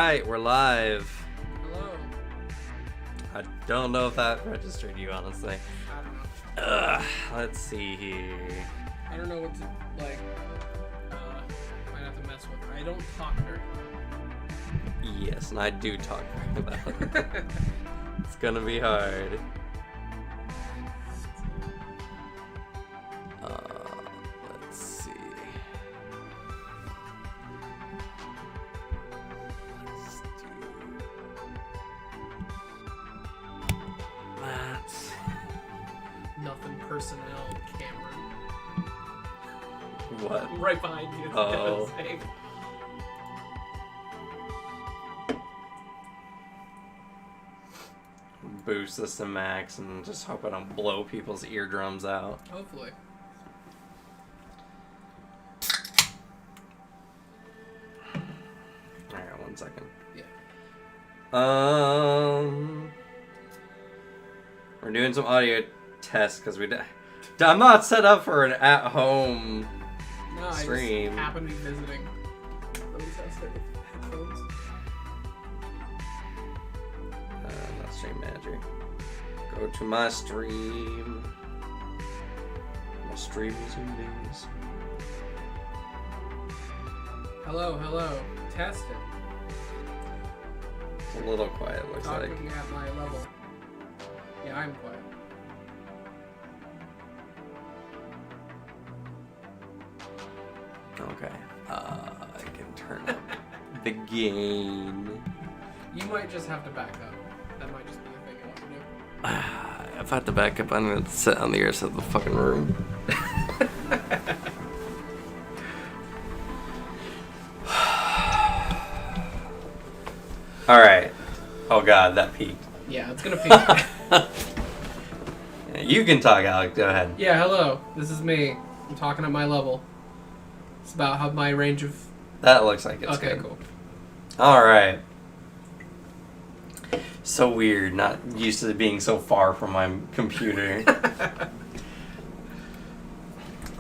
Alright, we're live. Hello. I don't know if that registered you, honestly. I don't know. Let's see here. I don't know what to, like, might have to mess with. I don't talk very Yes, and I do talk about it. well. It's gonna be hard. Let's see. Let's do that. Nothing personnel, Cameron. What? I'm right behind you. Oh. Boost this to max and just hope I don't blow people's eardrums out. Hopefully. Alright, 1 second. Yeah. We're doing some audio tests because I'm not set up for an at-home No, stream. I just happen to be visiting. Let me test it with headphones. Not stream manager. Go to my stream. My stream is in these. Hello. Test it. It's a little quiet, looks like. Talking at my level. Yeah, I'm quiet. Okay. I can turn up the gain. You might just have to back up. That might just be a thing you want to do. If I have to back up, I'm gonna sit on the other side of the fucking room. Alright. Oh god, that peaked. Yeah, it's gonna peak. You can talk, Alec. Go ahead. Yeah, hello. This is me. I'm talking at my level. It's about how my range of... That looks like it's okay, good. cool. Alright. So weird, not used to being so far from my computer.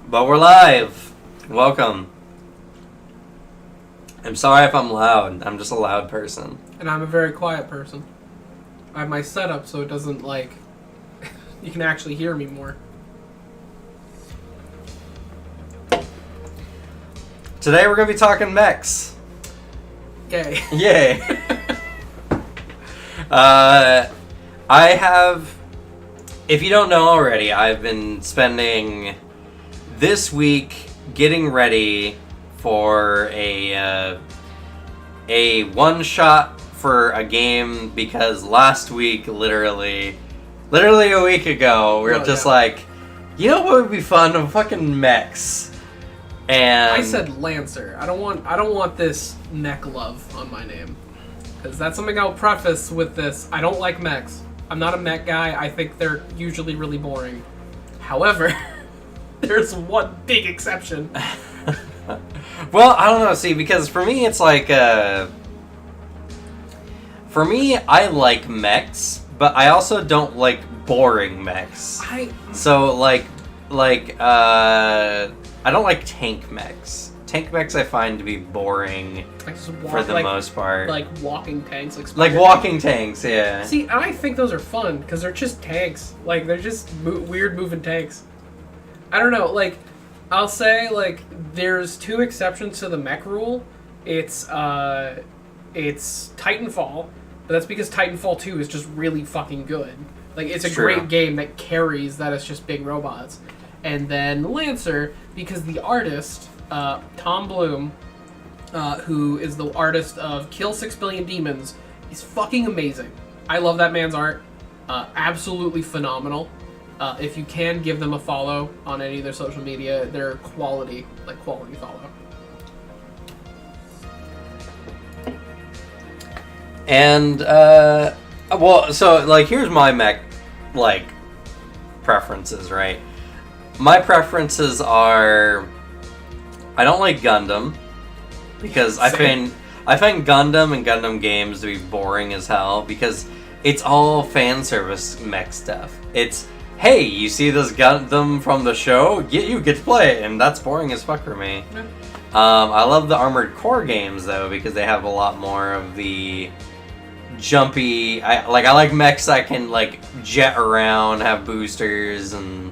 But we're live. Welcome. I'm sorry if I'm loud. I'm just a loud person. And I'm a very quiet person. I have my setup so it doesn't, like... you can actually hear me more. Today we're going to be talking mechs. Yay. Yay. I have, if you don't know already, I've been spending this week getting ready for a one shot for a game because last week, literally a week ago, we were just like, you know what would be fun? Fucking mechs. And I said Lancer. I don't want this mech love on my name. Because that's something I'll preface with this. I don't like mechs. I'm not a mech guy. I think they're usually really boring. However, there's one big exception. Well, I don't know. See, because for me, it's like, for me, I like mechs, but I also don't like boring mechs. So, I don't like tank mechs. Tank mechs I find to be boring for the most part. Like walking tanks. Like walking tanks, yeah. See, I think those are fun, because they're just tanks. Like, they're just weird moving tanks. I don't know, like, I'll say, like, there's two exceptions to the mech rule. It's Titanfall, but that's because Titanfall 2 is just really fucking good. Like, it's a great game that carries that it's just big robots. And then Lancer, because the artist, Tom Bloom, who is the artist of Kill 6 Billion Demons, is fucking amazing. I love that man's art. Absolutely phenomenal. If you can, give them a follow on any of their social media. They're quality follow. And, well, so, like, here's my mech, like, preferences, right? My preferences are, I don't like Gundam, because I find Gundam and Gundam games to be boring as hell, because it's all fan service mech stuff. It's, hey, you see this Gundam from the show? You get to play it, and that's boring as fuck for me. I love the Armored Core games though because they have a lot more of the jumpy. I like mechs that can like jet around, have boosters, and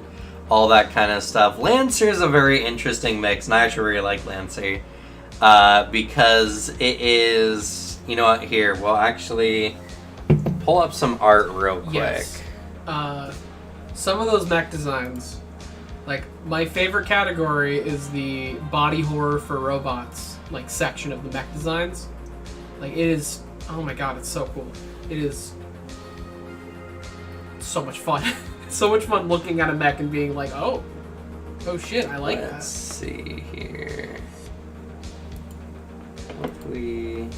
all that kind of stuff. Lancer is a very interesting mix, and I actually really like Lancer because it is. You know what? Here, well, actually, pull up some art real quick. Yes. Some of those mech designs, like my favorite category is the body horror for robots, like section of the mech designs. Like it is. Oh my god, it's so cool. It is so much fun. It's so much fun looking at a mech and being like, oh shit, I like that. Let's see here. Hopefully,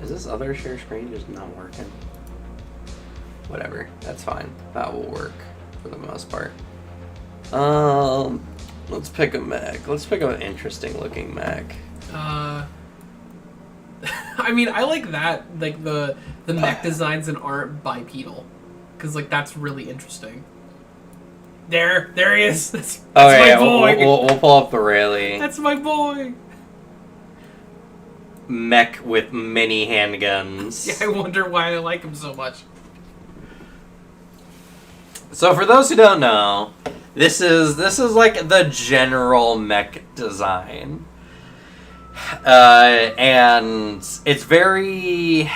is this other share screen just not working? Whatever, that's fine. That will work for the most part. Let's pick a mech. Let's pick an interesting looking mech. I mean, I like that, like the mech designs and aren't bipedal, because like that's really interesting. There he is. That's my boy. We'll pull up the Rayleigh. That's my boy. Mech with mini handguns. Yeah, I wonder why I like him so much. So for those who don't know, this is like the general mech design. And it's very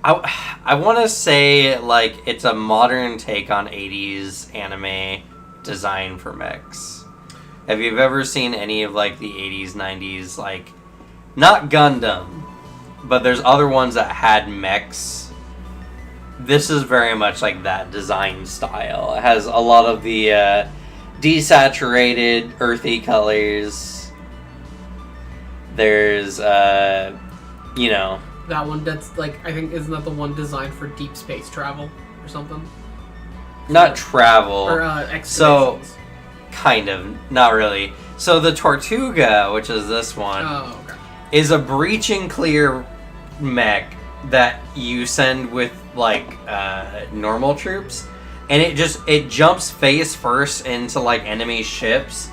I want to say like it's a modern take on 80s anime design for mechs. Have you ever seen any of like the 80s 90s, like not Gundam, but there's other ones that had mechs? This is very much like that design style. It has a lot of the desaturated earthy colors. There's, you know... That one that's, like, I think, isn't that the one designed for deep space travel or something? Not travel. Or, expeditions. So, kind of. Not really. So, the Tortuga, which is this one, is a breach and clear mech that you send with, like, normal troops. And it jumps face first into, like, enemy ships,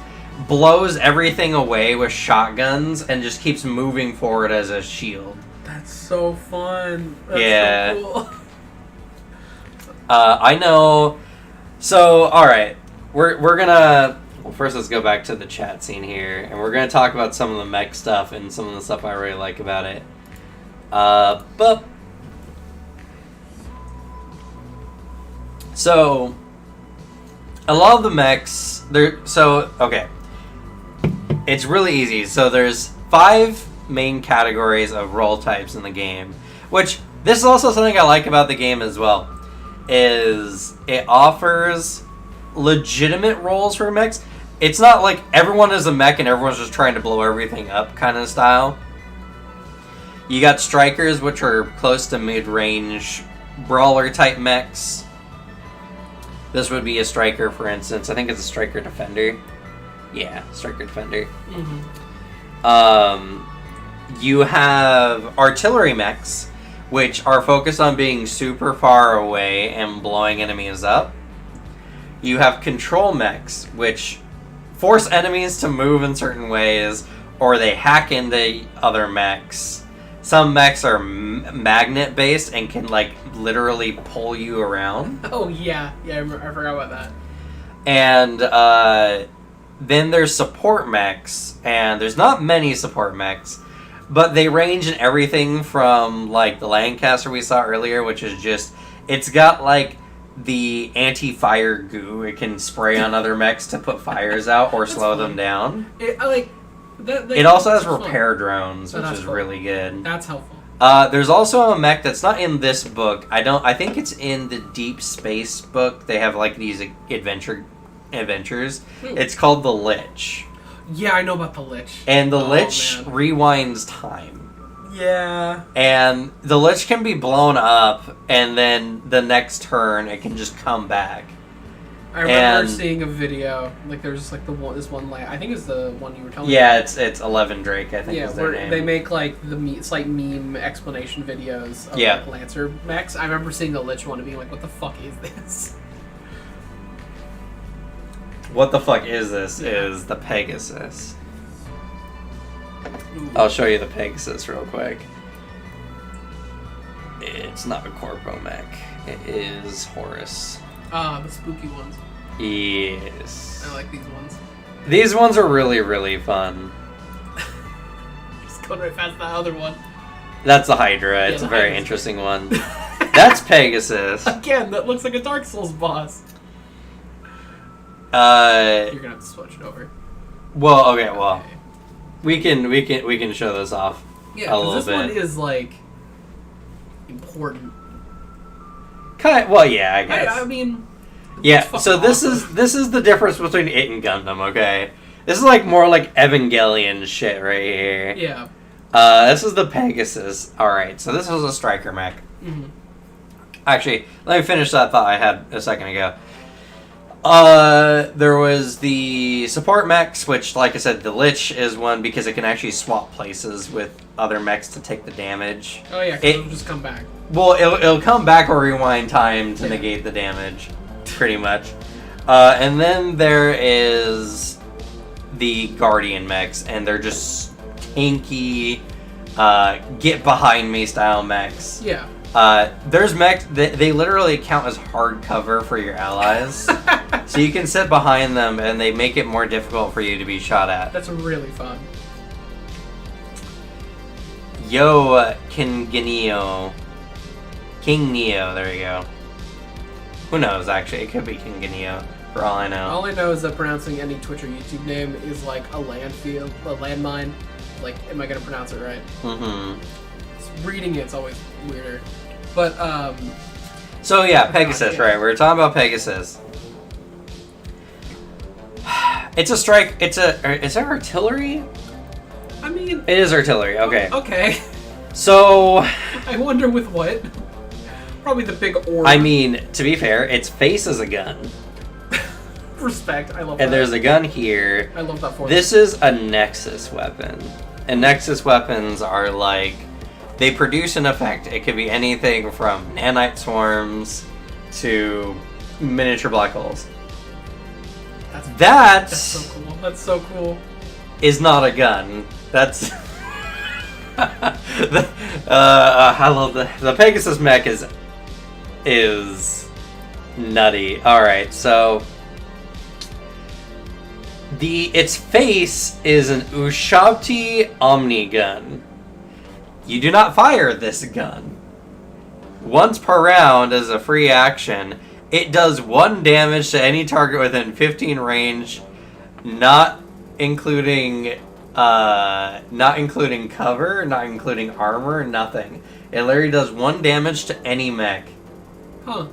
blows everything away with shotguns, and just keeps moving forward as a shield. That's so fun. That's so cool. I know. So, alright. We're gonna... Well, first let's go back to the chat scene here, and we're gonna talk about some of the mech stuff and some of the stuff I really like about it. But... So... A lot of the mechs... Okay. It's really easy. So there's 5 main categories of role types in the game, which this is also something I like about the game as well, is it offers legitimate roles for mechs. It's not like everyone is a mech and everyone's just trying to blow everything up kind of style. You got strikers, which are close to mid-range brawler type mechs. This would be a striker, for instance. I think it's a striker defender. Yeah, striker defender. Mm-hmm. You have artillery mechs, which are focused on being super far away and blowing enemies up. You have control mechs, which force enemies to move in certain ways, or they hack into other mechs. Some mechs are magnet-based and can, like, literally pull you around. Oh, yeah. Yeah, I forgot about that. And, then there's support mechs, and there's not many support mechs, but they range in everything from, like, the Lancaster we saw earlier, which is just, it's got, like, the anti-fire goo. It can spray on other mechs to put fires out or slow them down. It also has repair drones, which is really good. That's helpful. There's also a mech that's not in this book. I think it's in the Deep Space book. They have, like, these adventures. It's called the Lich. Yeah, I know about the Lich. And the Lich rewinds time. Yeah. And the Lich can be blown up, and then the next turn it can just come back. I remember seeing a video, like there's like this one, like I think it's the one you were telling me. Yeah, it's 11 Drake, I think is their where name. they make like it's like meme explanation videos of like Lancer mechs. I remember seeing the Lich one and being like, what the fuck is this? what the fuck is this? Is the Pegasus. I'll show you the Pegasus real quick. It's not a Corpo mech. It is Horus. Ah, the spooky ones. Yes. I like these ones. These ones are really, really fun. Just going right past that other one. That's the Hydra. It's a very interesting one. That's Pegasus. Again, that looks like a Dark Souls boss. You're gonna have to switch it over. Well, okay, well, we can show this off. Yeah, a little this bit. one is like important. Well, yeah, I guess. I mean, yeah. So this is the difference between it and Gundam. Okay, this is like more like Evangelion shit right here. Yeah. This is the Pegasus. All right, so this was a striker mech. Mm-hmm. Actually, let me finish that thought I had a second ago. There was the support mechs, which, like I said, the Lich is one because it can actually swap places with other mechs to take the damage. Oh yeah, 'cause it'll just come back. Well, it'll come back or rewind time to negate the damage, pretty much. And then there is the Guardian mechs, and they're just tanky, get behind me style mechs. Yeah. There's mechs, they literally count as hard cover for your allies. So you can sit behind them and they make it more difficult for you to be shot at. That's really fun. Yo, King Neo, there you go. Who knows, actually? It could be King Neo, for all I know. All I know is that pronouncing any Twitch or YouTube name is like a landmine. Like, am I gonna pronounce it right? Mm-hmm. Reading it's always weirder. But, So yeah, Pegasus, right? We're talking about Pegasus. It's a strike. Is it artillery? I mean... It is artillery, okay. Okay. So... I wonder with what? Probably the big orb. I mean, to be fair, its face is a gun. Respect, I love that. And there's a gun here. I love that for This is a Nexus weapon. And Nexus weapons are like... They produce an effect. It could be anything from nanite swarms to miniature black holes. That's so cool. That's so cool. Is not a gun. That's... I love the Pegasus mech is nutty. Alright, so... Its face is an Ushabti Omni gun. You do not fire this gun. Once per round as a free action, it does 1 damage to any target within 15 range, not including cover, not including armor, nothing. It literally does 1 damage to any mech. Huh.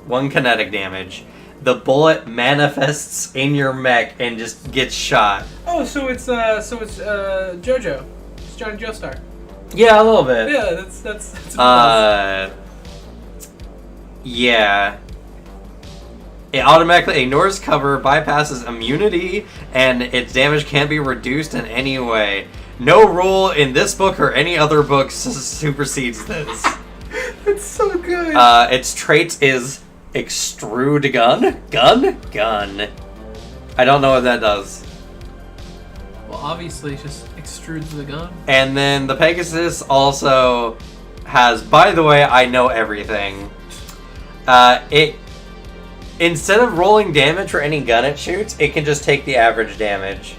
1 kinetic damage. The bullet manifests in your mech and just gets shot. Oh, so it's JoJo. It's Johnny Joestar. Yeah, a little bit. Yeah, that's yeah. It automatically ignores cover, bypasses immunity, and its damage can't be reduced in any way. No rule in this book or any other book supersedes this. It's so good. Its traits is extrude gun. I don't know what that does. Well, obviously, it just extrudes the gun. And then the Pegasus also has, by the way, I know everything. It, instead of rolling damage for any gun it shoots, it can just take the average damage.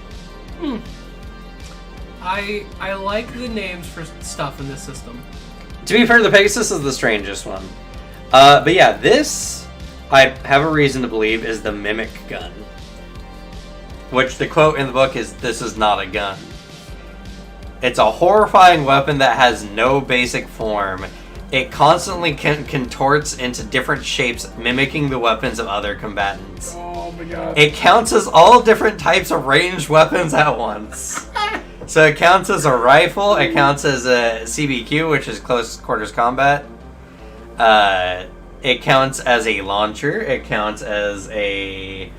I like the names for stuff in this system. To be fair, the Pegasus is the strangest one. But yeah, this, I have a reason to believe, is the Mimic gun. Which the quote in the book is, "This is not a gun." It's a horrifying weapon that has no basic form. It constantly contorts into different shapes, mimicking the weapons of other combatants. Oh my god. It counts as all different types of ranged weapons at once. So it counts as a rifle, it counts as a CBQ, which is close quarters combat. It counts as a launcher, it counts as a...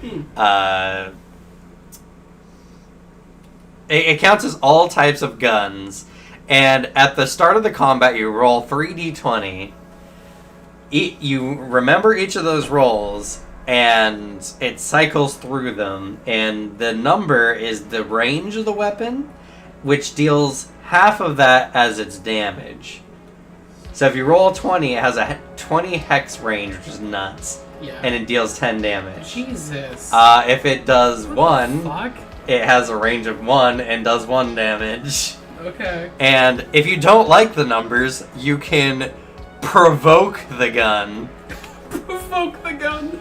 It counts as all types of guns, and at the start of the combat, you roll 3d20. You remember each of those rolls, and it cycles through them, and the number is the range of the weapon, which deals half of that as its damage. So if you roll a 20, it has a 20 hex range, which is nuts. Yeah. And it deals 10 damage. Jesus. If it does what 1, the fuck? it has a range of 1 and does 1 damage. Okay. And if you don't like the numbers, you can provoke the gun. Provoke the gun.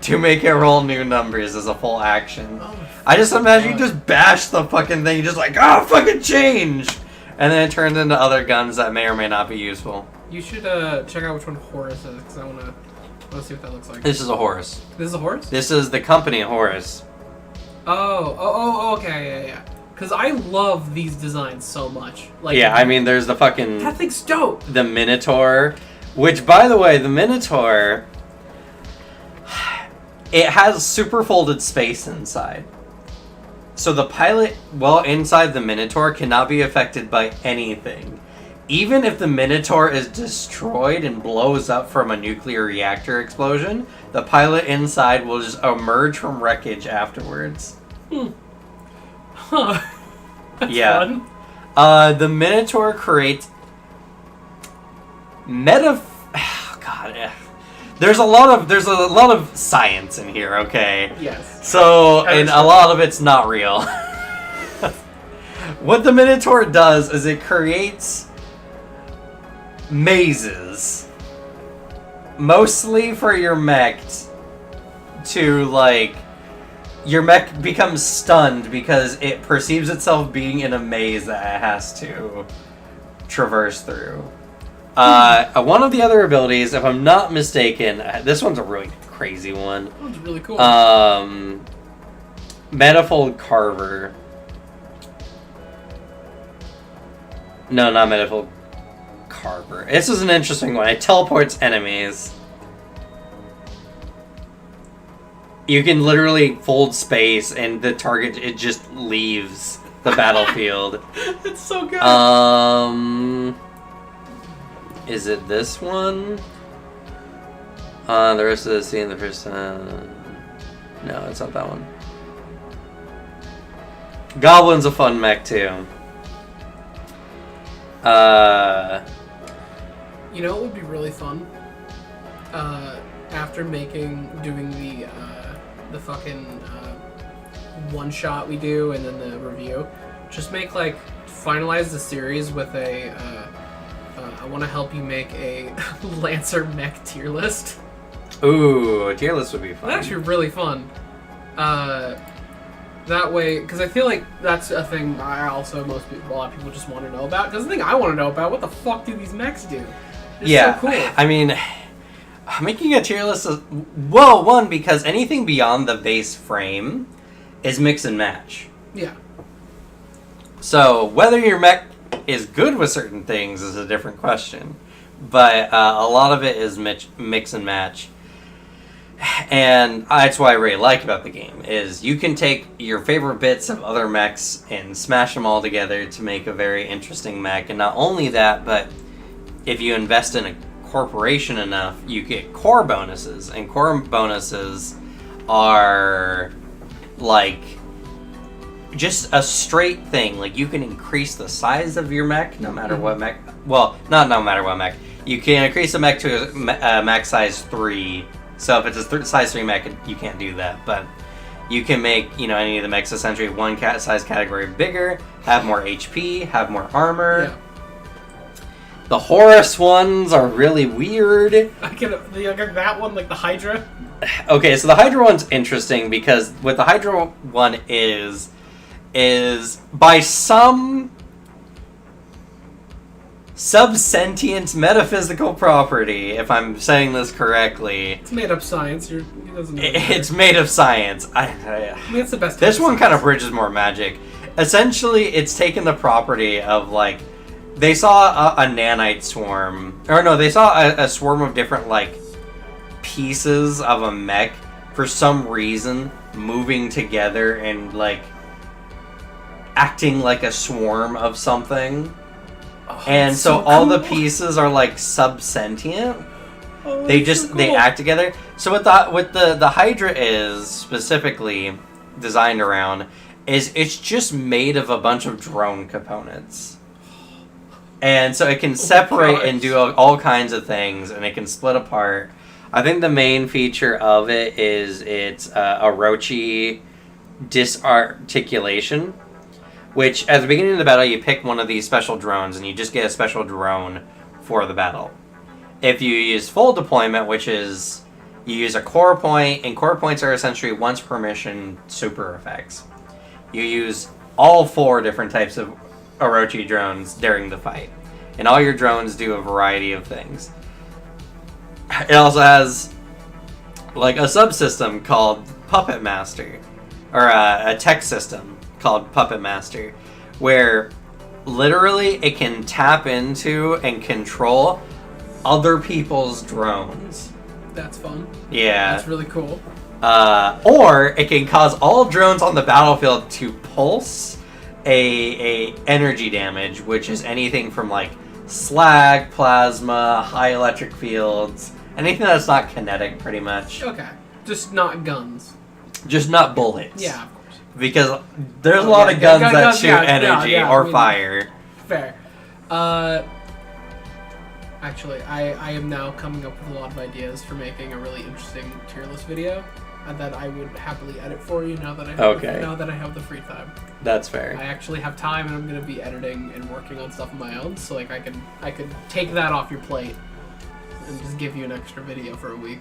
To make it roll new numbers as a full action. Oh, I just imagine you just bash the fucking thing, you just like, fucking change! And then it turns into other guns that may or may not be useful. You should check out which one Horus is, because I want to see what that looks like. This is a Horus. This is a Horus? This is the company Horus. Oh, okay, yeah. Because I love these designs so much. Like, Yeah, I mean, there's the fucking... That thing's dope! The Minotaur, which, by the way, the Minotaur... It has super folded space inside. So the pilot, while inside the Minotaur, cannot be affected by anything. Even if the Minotaur is destroyed and blows up from a nuclear reactor explosion, the pilot inside will just emerge from wreckage afterwards. Huh. That's Yeah. fun. The Minotaur creates There's a lot of science in here, okay? Yes. So, and a lot of it's not real. What the Minotaur does is it creates mazes. Mostly for your mech to, like... Your mech becomes stunned because it perceives itself being in a maze that it has to traverse through. One of the other abilities, if I'm not mistaken, this one's a really crazy one. That one's really cool. Manifold Carver. No, not Manifold Carver. This is an interesting one. It teleports enemies. You can literally fold space and the target, it just leaves the battlefield. It's so good. Is it this one? The rest of the scene, the first time. No, it's not that one. Goblin's a fun mech too. You know what would be really fun? After doing the fucking one shot we do and then the review, just make like finalize the series with a. I want to help you make a Lancer mech tier list. Ooh, a tier list would be fun. That's actually really fun. That way, because I feel like that's a thing a lot of people just want to know about. Because the thing I want to know about, what the fuck do these mechs do? It's so cool. I mean, making a tier list is... Well, one, because anything beyond the base frame is mix and match. Yeah. So, whether your mech is good with certain things is a different question. But a lot of it is mix and match. And that's what I really like about the game, is you can take your favorite bits of other mechs and smash them all together to make a very interesting mech. And not only that, but if you invest in a corporation enough, you get core bonuses. And core bonuses are like just a straight thing. Like, you can increase the size of your mech no matter what mech. Well, not no matter what mech. You can increase the mech to a mech size 3. So if it's a size 3 mech, you can't do that. But you can make, any of the mechs essentially one size category bigger, have more HP, have more armor. Yeah. The Horus ones are really weird. I get that one, like the Hydra. Okay, so the Hydra one's interesting because what the Hydra one is by some subsentient metaphysical property, if I'm saying this correctly. It's made up science. He doesn't know. It's made of science. I mean, it's the best. This one kind of bridges more magic. Essentially, it's taken the property of, like, they saw a nanite swarm, or no, they saw a swarm of different, like, pieces of a mech for some reason moving together and, like, acting like a swarm of something. And so all the pieces are, like, subsentient. Oh, they that's so cool. they act together. So what the Hydra is specifically designed around is it's just made of a bunch of drone components. And so it can separate and do all kinds of things, and it can split apart. I think the main feature of it is its Orochi disarticulation, which at the beginning of the battle, you pick one of these special drones, and you just get a special drone for the battle. If you use full deployment, which is you use a core point, and core points are essentially once per mission super effects. You use all 4 different types of Orochi drones during the fight, and all your drones do a variety of things. It also has like a subsystem called Puppet Master, or a tech system called Puppet Master, where literally it can tap into and control other people's drones. That's fun. Yeah. That's really cool. Or it can cause all drones on the battlefield to pulse a energy damage, which is anything from like slag, plasma, high electric fields, anything that's not kinetic, pretty much. Okay. Just not guns. Just not bullets. Yeah, of course. Because there's a lot of guns that shoot energy or fire. Fair. Actually, I am now coming up with a lot of ideas for making a really interesting tier list video that I would happily edit for you now that I have the free time. That's fair. I actually have time, and I'm going to be editing and working on stuff of my own, so like I could take that off your plate and just give you an extra video for a week.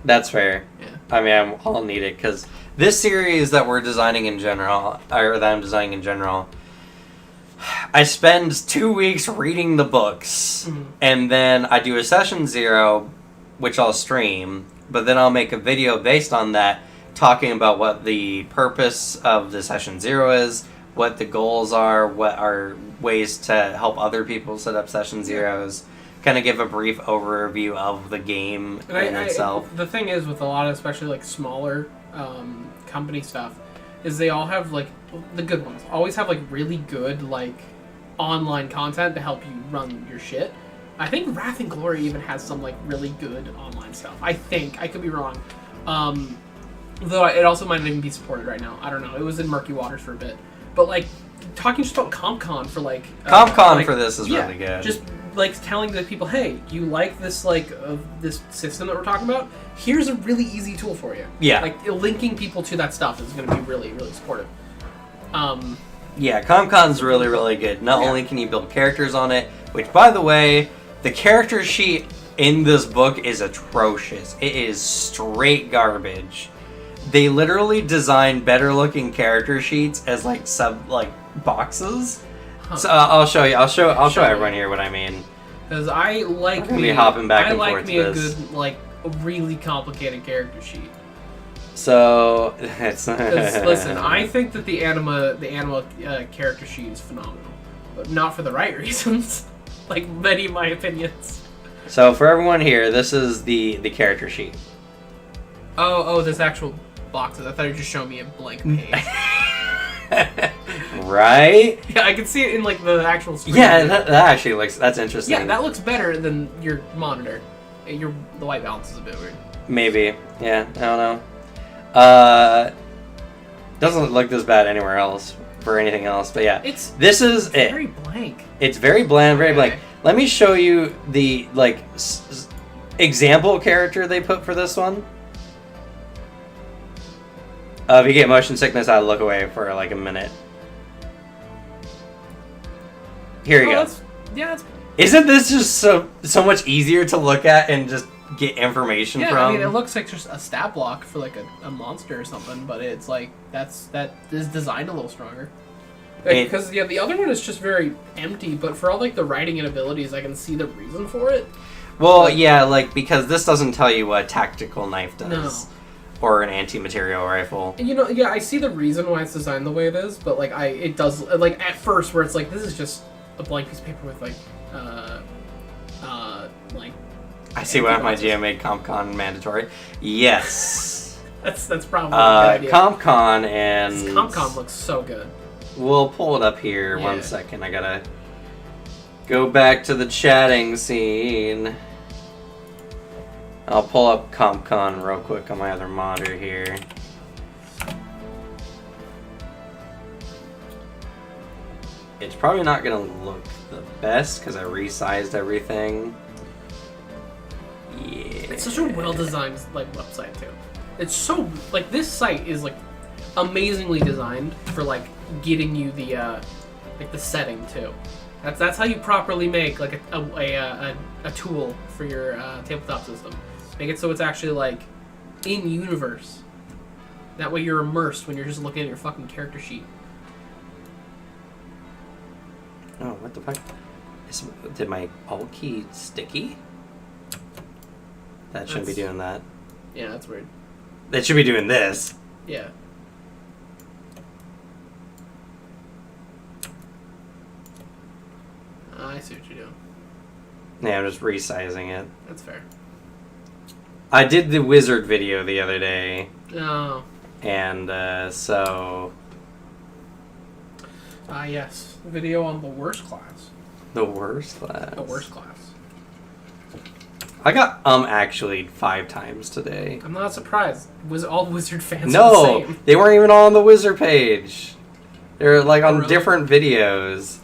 That's fair. Yeah. I mean, I'll need it because this series that we're designing in general, or that I'm designing in general, I spend 2 weeks reading the books, and then I do a session 0, which I'll stream, but then I'll make a video based on that, talking about what the purpose of the session 0 is, what the goals are, what are ways to help other people set up session 0s, kind of give a brief overview of the game itself. The thing is, with a lot of, especially like smaller company stuff, is they all have like the good ones always have like really good like online content to help you run your shit. I think Wrath and Glory even has some like really good online stuff. I think I could be wrong, though it also might not even be supported right now. I don't know. It was in murky waters for a bit, but like talking just about CompCon for like CompCon for this is really good. Just like telling the people, hey, you like this this system that we're talking about? Here's a really easy tool for you. Yeah. Like linking people to that stuff is going to be really, really supportive. Yeah, CompCon's really, really good. Not only can you build characters on it, which, by the way, the character sheet in this book is atrocious. It is straight garbage. They literally designed better looking character sheets as like boxes. Huh. So I'll show you. I'll show everyone here what I mean. Because I like hopping back and like forth me a good like a really complicated character sheet. So it's listen, I think that the anima character sheet is phenomenal, but not for the right reasons. Like many of my opinions. So for everyone here, this is the character sheet. Oh, this actual boxes. I thought you were just showing me a blank page. Right? Yeah, I can see it in like the actual screen. Yeah, that actually that's interesting. Yeah, that looks better than your monitor. The white balance is a bit weird. Maybe. Yeah, I don't know. Doesn't look this bad anywhere else for anything else, but yeah. This is it. Very blank. It's very bland, very blank. Let me show you the example character they put for this one. If you get motion sickness, I'll look away for like a minute. Here you go. Isn't this just so much easier to look at and just get information from? Yeah, I mean, it looks like just a stat block for like a monster or something, but it's like that is designed a little stronger. Because the other one is just very empty, but for all like the writing and abilities, I can see the reason for it. Well, because this doesn't tell you what a tactical knife does. No. Or an anti-material rifle. I see the reason why it's designed the way it is, but like it does like at first where it's like this is just a blank piece of paper with like I see why my GM made CompCon mandatory. Yes. that's probably a good idea. CompCon and CompCon looks so good. We'll pull it up here. Yeah. 1 second. I gotta go back to the chatting scene. I'll pull up CompCon real quick on my other monitor here. It's probably not going to look the best because I resized everything. Yeah. It's such a well-designed like website too. It's so like this site is like amazingly designed for like getting you the like the setting too. That's how you properly make like a tool for your tabletop system. Make it so it's actually like in universe. That way you're immersed when you're just looking at your fucking character sheet. Oh, what the fuck? Did my alt key sticky? That shouldn't be doing that. Yeah, that's weird. That should be doing this. Yeah. I see what you're doing. Yeah, I'm just resizing it. That's fair. I did the wizard video the other day. Oh. And so... yes. Video on the worst class. The worst class? The worst class. I got actually 5 times today. I'm not surprised. Was all wizard fans No, the same? they weren't even all on the wizard page. They're like on really? different videos.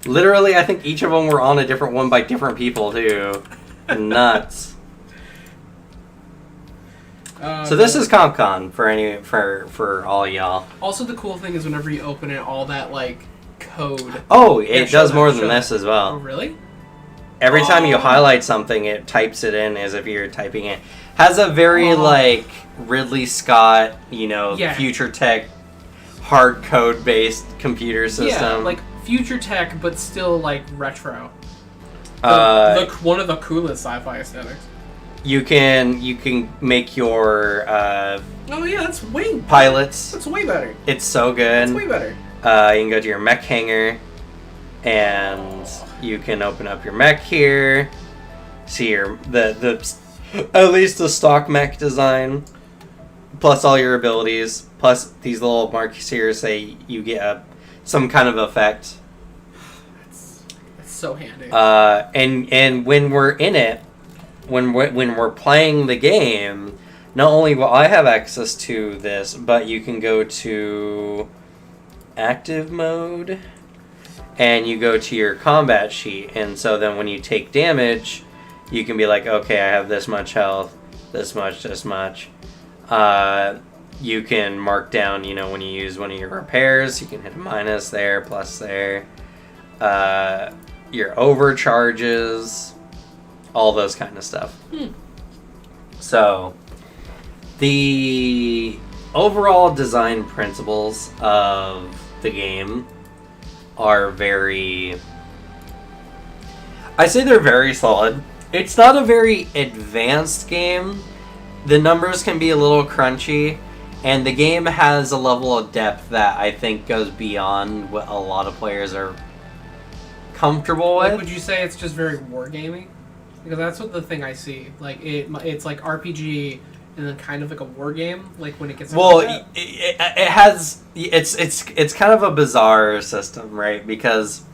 Literally, I think each of them were on a different one by different people too. Nuts. So this is CompCon for all y'all. Also, the cool thing is whenever you open it, all that like code. Oh, it does more than this as well. Oh, really? Every time you highlight something, it types it in as if you're typing it. Has a very like Ridley Scott, future tech, hard code based computer system. Yeah, like future tech, but still like retro. One of the coolest sci-fi aesthetics. You can make your oh yeah, that's way pilots. That's way better. It's so good. It's way better. You can go to your mech hangar, and you can open up your mech here. See your the at least the stock mech design, plus all your abilities, plus these little marks here say you get some kind of effect. That's so handy. And when we're in it. When we're playing the game, not only will I have access to this, but you can go to active mode, and you go to your combat sheet, and so then when you take damage, you can be like, okay, I have this much health, this much. You can mark down, when you use one of your repairs, you can hit a minus there, plus there. Your overcharges. All those kind of stuff. So, the overall design principles of the game are very... I say they're very solid. It's not a very advanced game. The numbers can be a little crunchy, and the game has a level of depth that I think goes beyond what a lot of players are comfortable with. Would you say it's just very wargaming? Because that's what the thing I see. Like it's like RPG and then kind of like a war game. Like when it gets it has it's kind of a bizarre system, right? Because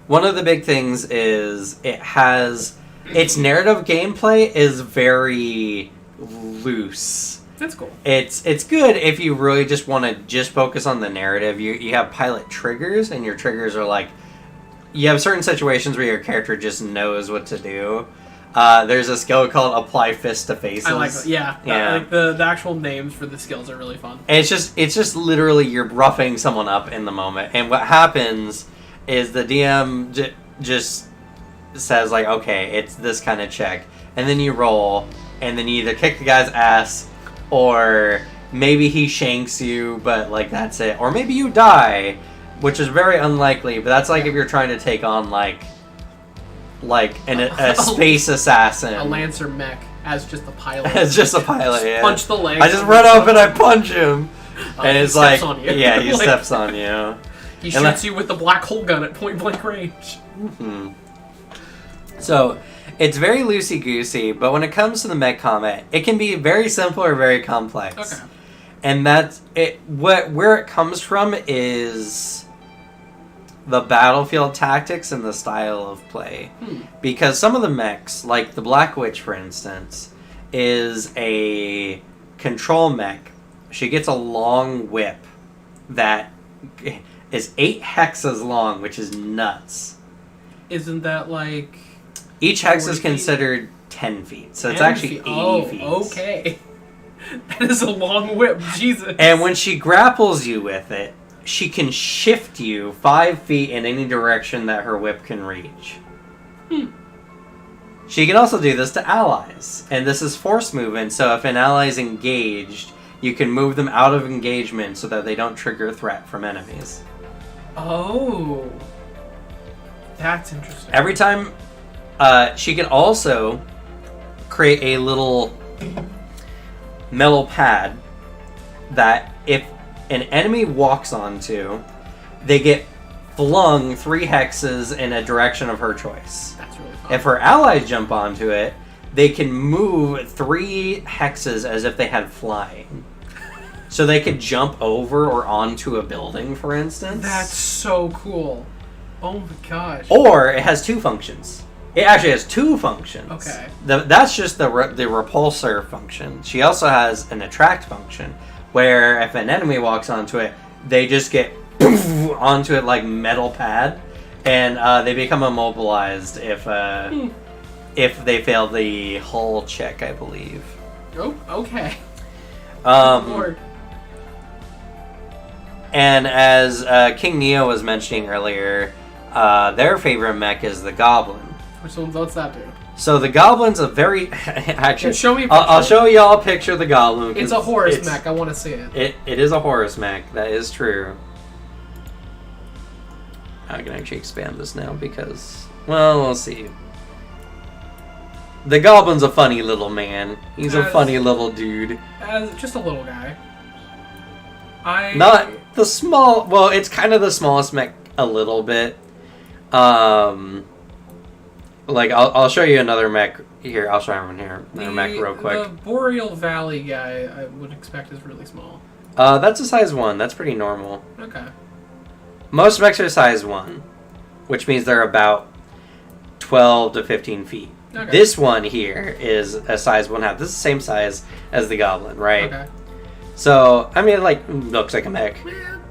one of the big things is its narrative gameplay is very loose. That's cool. It's good if you really just want to just focus on the narrative. You have pilot triggers, and your triggers are like. You have certain situations where your character just knows what to do. There's a skill called Apply Fist to Faces. I like that. Yeah. Like the actual names for the skills are really fun. And it's just literally you're roughing someone up in the moment. And what happens is the DM just says like, okay, it's this kind of check. And then you roll, and then you either kick the guy's ass, or maybe he shanks you, but like that's it. Or maybe you die. Which is very unlikely, but that's like if you're trying to take on like a space assassin, a Lancer mech as just a pilot. As just a pilot, yeah. Punch the leg. I just run up and I punch him, and it's like, steps on you. Yeah, he steps on you. He shoots you with the black hole gun at point blank range. Mm-hmm. So it's very loosey goosey, but when it comes to the mech combat, it can be very simple or very complex. Okay. And that's it. Where it comes from is. the battlefield tactics and the style of play. Because some of the mechs, like the Black Witch, for instance, is a control mech. She gets a long whip that is 8 hexes long, which is nuts. Isn't that like... Each hex is considered 10 feet, so it's actually 80 feet. Okay. That is a long whip, Jesus. And when she grapples you with it, she can shift you 5 feet in any direction that her whip can reach. She can also do this to allies, and this is force movement, so if an ally is engaged, you can move them out of engagement so that they don't trigger a threat from enemies. Oh. That's interesting. Every time, she can also create a little metal pad that if an enemy walks onto, they get flung 3 hexes in a direction of her choice. That's really fun. If her allies jump onto it, they can move 3 hexes as if they had flying. So they could jump over or onto a building, for instance. That's so cool. Oh my gosh. Or it has 2 functions. It actually has 2 functions. Okay. That's just the repulsor function. She also has an attract function, where if an enemy walks onto it, they just get onto it like metal pad, and they become immobilized if they fail the hull check, I believe. Oh, okay. Lord. And as King Neo was mentioning earlier, their favorite mech is the Goblin. What's that do? So the Goblin's a very... actually, show me a I'll show y'all a picture of the Goblin. It's a Horus mech. I want to see it. It is a Horus mech. That is true. I can actually expand this now because... Well, we'll see. The Goblin's a funny little man. He's a funny little dude. Just a little guy. Not the small... Well, it's kind of the smallest mech a little bit. Like, I'll show you another mech here. I'll show everyone here. Another mech real quick. The Boreal Valley guy, I would expect, is really small. That's a size 1. That's pretty normal. Okay. Most mechs are size 1, which means they're about 12 to 15 feet. Okay. This one here is a size 1/2. This is the same size as the Goblin, right? Okay. So, I mean, it, like, looks like a mech.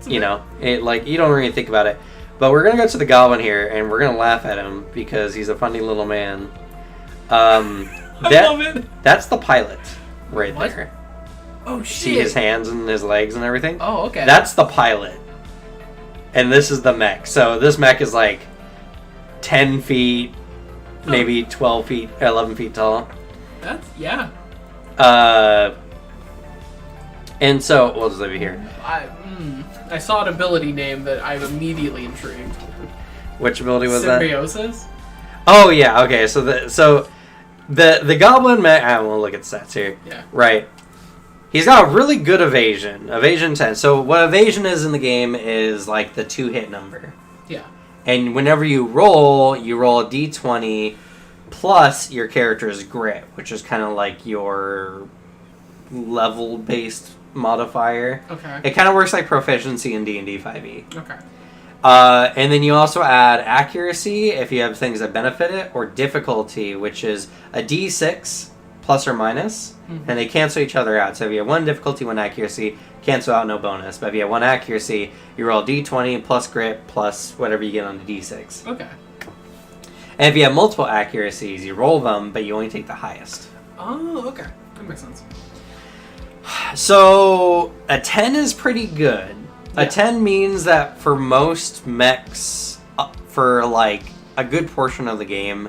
You know? It, like, you don't really think about it. But we're going to go to the Goblin here, and we're going to laugh at him because he's a funny little man. I love it. That's the pilot right What? there. Oh, shit. See his hands and his legs and everything? Oh, okay. That's the pilot. And this is the mech. So this mech is like 10 feet, maybe 12 feet, 11 feet tall. That's, yeah. And so, we'll just leave it here. I saw an ability name that I'm immediately intrigued. Which ability was that? Symbiosis? Oh, yeah, okay. So the Goblin mech... I will look at stats here. Yeah. Right. He's got a really good evasion. Evasion 10. So what evasion is in the game is like the 2-hit number. Yeah. And whenever you roll a d20 plus your character's grit, which is kind of like your level-based modifier. Okay. It kind of works like proficiency in D&D 5e. Okay. And then you also add accuracy if you have things that benefit it, or difficulty, which is a d6 plus or minus, and they cancel each other out. So if you have 1 difficulty, 1 accuracy, cancel out, no bonus. But if you have 1 accuracy, you roll d20 plus grit plus whatever you get on the d6. Okay. And if you have multiple accuracies, you roll them, but you only take the highest. Oh, okay. That makes sense. So a 10 is pretty good. Yeah. A 10 means that for most mechs, for like a good portion of the game,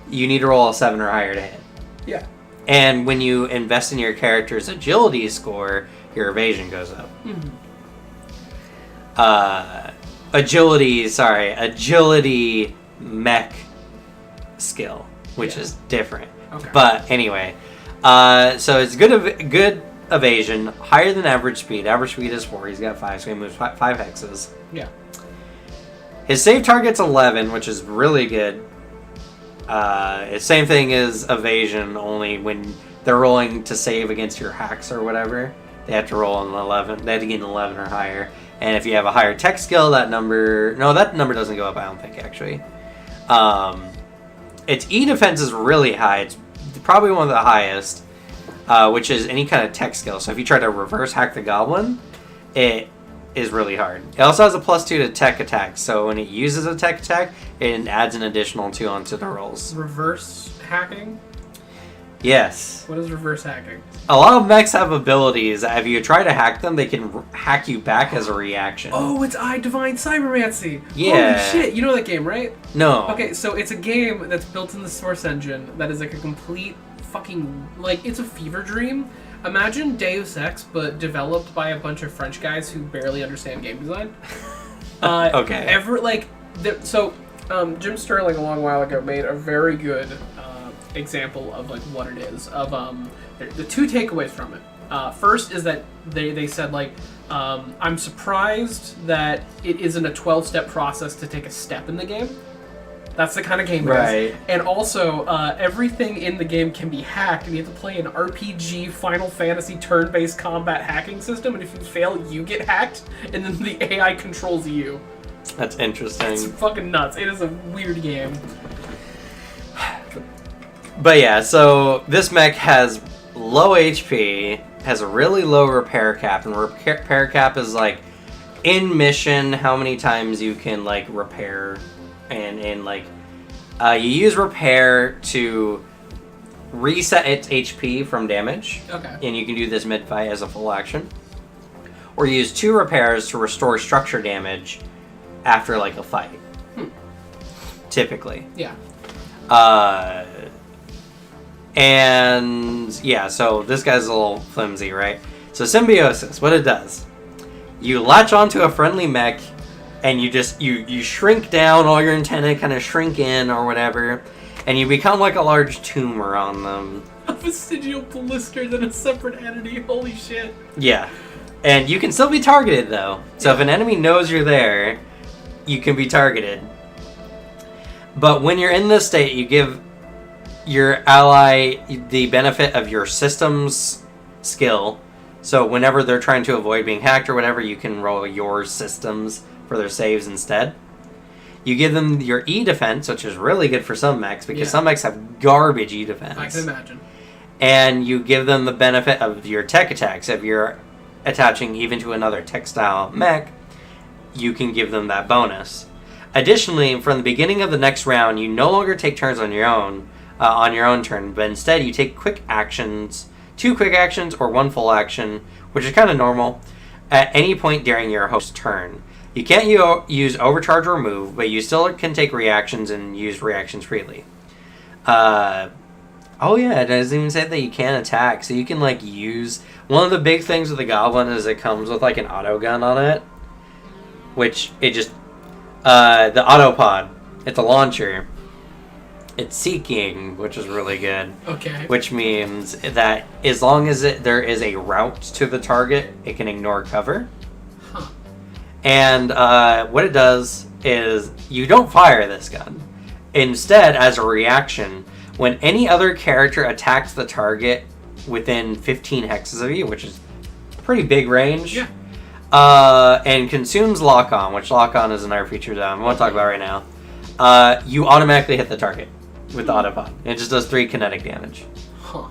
you need to roll a 7 or higher to hit. Yeah. And when you invest in your character's agility score, your evasion goes up. Mm-hmm. Agility mech skill, which is different. Okay. But anyway, so it's good evasion, higher than average speed. Average speed is 4. He's got 5, so he moves 5 hexes. Yeah. His save target's 11, which is really good. Same thing as evasion, only when they're rolling to save against your hacks or whatever, they have to roll an 11. They have to get an 11 or higher. And if you have a higher tech skill, that number doesn't go up, I don't think, actually. Its E defense is really high. It's probably one of the highest, which is any kind of tech skill. So if you try to reverse hack the goblin, it is really hard. It also has a +2 to tech attack. So when it uses a tech attack, it adds an additional 2 onto the rolls. Reverse hacking? Yes. What is reverse hacking? A lot of mechs have abilities that if you try to hack them, they can hack you back as a reaction. Oh, it's Divine Cybermancy! Yeah. Holy shit, you know that game, right? No. Okay, so it's a game that's built in the Source engine that is like a complete fucking... Like, it's a fever dream. Imagine Deus Ex, but developed by a bunch of French guys who barely understand game design. Okay. Jim Sterling a long while ago made a very good example of like what it is. Of the 2 takeaways from it. First is that they said like I'm surprised that it isn't a 12-step process to take a step in the game. That's the kind of game it is. And also, everything in the game can be hacked, and you have to play an RPG Final Fantasy turn-based combat hacking system, and if you fail, you get hacked, and then the AI controls you. That's interesting. It's fucking nuts. It is a weird game. But yeah, so this mech has low HP, has a really low repair cap, and repair cap is like, in mission, how many times you can like repair. And like, you use repair to reset its HP from damage. Okay. And you can do this mid-fight as a full action. Or use 2 repairs to restore structure damage after like a fight. Typically. Yeah. And yeah, so this guy's a little flimsy, right? So Symbiosis, what it does, you latch onto a friendly mech, and you just, you shrink down, all your antennae kind of shrink in or whatever, and you become like a large tumor on them. A vestigial blister than a separate entity, holy shit. Yeah. And you can still be targeted though. So if an enemy knows you're there, you can be targeted. But when you're in this state, you give your ally the benefit of your system's skill. So whenever they're trying to avoid being hacked or whatever, you can roll your systems for their saves instead. You give them your E defense, which is really good for some mechs, because some mechs have garbage E defense. I can imagine. And you give them the benefit of your tech attacks. If you're attaching even to another tech-style mech, you can give them that bonus. Additionally, from the beginning of the next round, you no longer take turns on your own turn, but instead you take quick actions, 2 quick actions or 1 full action, which is kind of normal, at any point during your host's turn. You can't use overcharge or move, but you still can take reactions and use reactions freely. Oh yeah, it doesn't even say that you can attack, so you can like use... One of the big things with the Goblin is it comes with like an auto gun on it, which it just... the Autopod, it's a launcher. It's seeking, which is really good. Okay. Which means that as long as there is a route to the target, it can ignore cover. Huh. And what it does is you don't fire this gun. Instead, as a reaction, when any other character attacks the target within 15 hexes of you, which is pretty big range, and consumes lock-on, which lock-on is another feature that I won't talk about right now, you automatically hit the target with the Autopod. It just does 3 kinetic damage. Huh.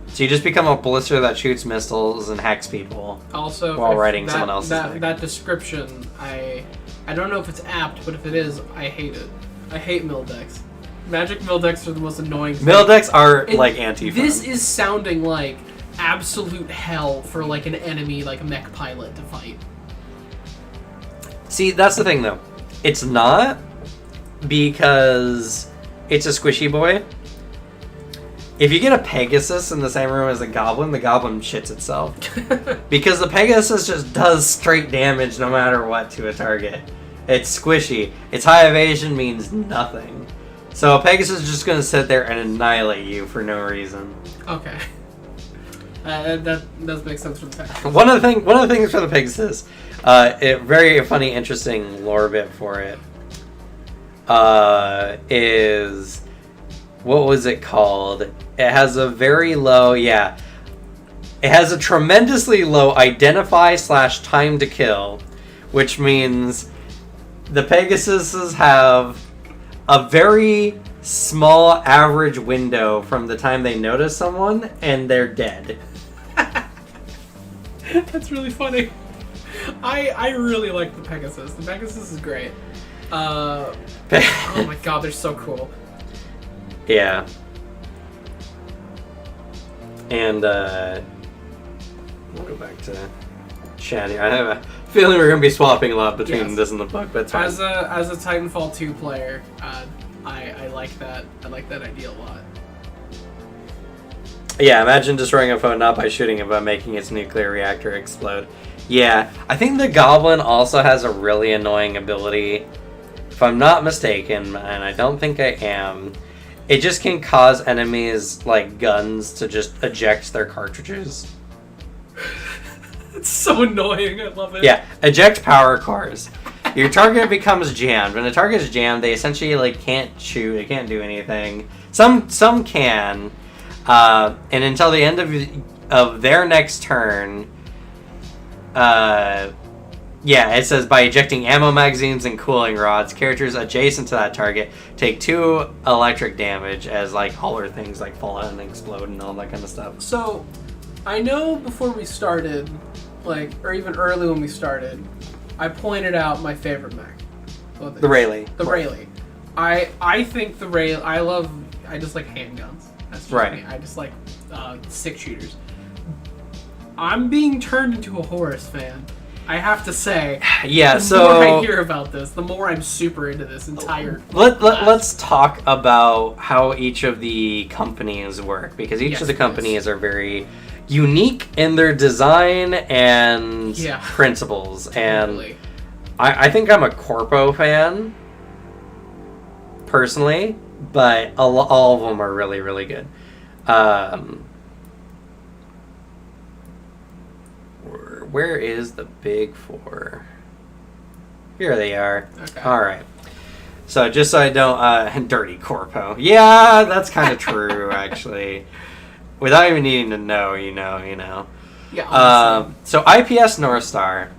So you just become a blister that shoots missiles and hacks people Also, while riding someone else's mech. That description, I don't know if it's apt, but if it is, I hate it. I hate Mildex. Magic Mildex are the most annoying thing. Mildex are like anti-fun. This is sounding like absolute hell for like an enemy, like a mech pilot to fight. See, that's the thing though. It's not, because it's a squishy boy. If you get a Pegasus in the same room as the Goblin shits itself. Because the Pegasus just does straight damage no matter what to a target. It's squishy. Its high evasion means nothing. So a Pegasus is just going to sit there and annihilate you for no reason. Okay. That does make sense for the Pegasus. One of the things for the Pegasus, a very funny, interesting lore bit for it, is... What was it called? It has a very low, It has a tremendously low identify / time to kill, which means the Pegasuses have a very small average window from the time they notice someone and they're dead. That's really funny. I really like the Pegasus. The Pegasus is great. Oh my god, they're so cool. Yeah. And we'll go back to chat here. I have a feeling we're going to be swapping a lot between this and the book, but it's fine. As a Titanfall 2 player, I like that. I like that idea a lot. Yeah, imagine destroying a foe not by shooting it, but making its nuclear reactor explode. Yeah, I think the Goblin also has a really annoying ability. If I'm not mistaken, and I don't think I am, it just can cause enemies, like guns, to just eject their cartridges. It's so annoying, I love it. Yeah, eject power cores. Your target becomes jammed. When the target is jammed, they essentially like can't shoot, they can't do anything. Some can, and until the end of their next turn, it says by ejecting ammo magazines and cooling rods, characters adjacent to that target take 2 electric damage as like holler things like fall out and explode and all that kind of stuff. So, I know before we started, or even early when we started, I pointed out my favorite mech. The Rayleigh. The Rayleigh. I think the Rayleigh. I just like handguns. That's just right. me. I just like 6-shooters. I'm being turned into a Horus fan. I have to say. Yeah. The more I hear about this, the more I'm super into this entire. Let's talk about how each of the companies work, because each of the companies are very unique in their design and principles. Totally. And I think I'm a Corpo fan, personally, but all of them are really, really good. Where is the big 4? Here they are. Okay. All right. So just so I don't dirty Corpo. Yeah, that's kind of true, actually. Without even needing to know, you know. Yeah. So IPS North Star,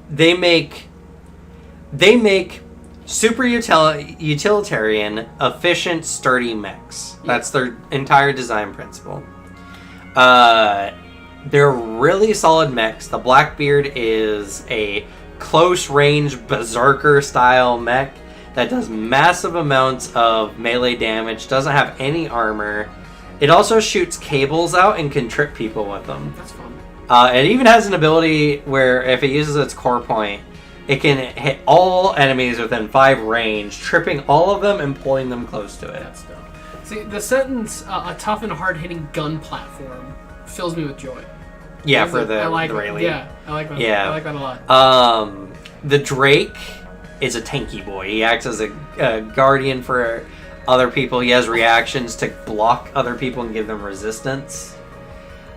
they make super utilitarian, efficient, sturdy mechs. That's their entire design principle. They're really solid mechs. The Blackbeard is a close-range berserker-style mech that does massive amounts of melee damage, doesn't have any armor. It also shoots cables out and can trip people with them. That's fun. It even has an ability where if it uses its core point, it can hit all enemies within 5 range, tripping all of them and pulling them close to it. That's dope. See, the sentence, a tough and hard-hitting gun platform, fills me with joy. Yeah, for the Rayleigh. Yeah, I like that. Yeah. I like that a lot. The Drake is a tanky boy. He acts as a guardian for other people. He has reactions to block other people and give them resistance.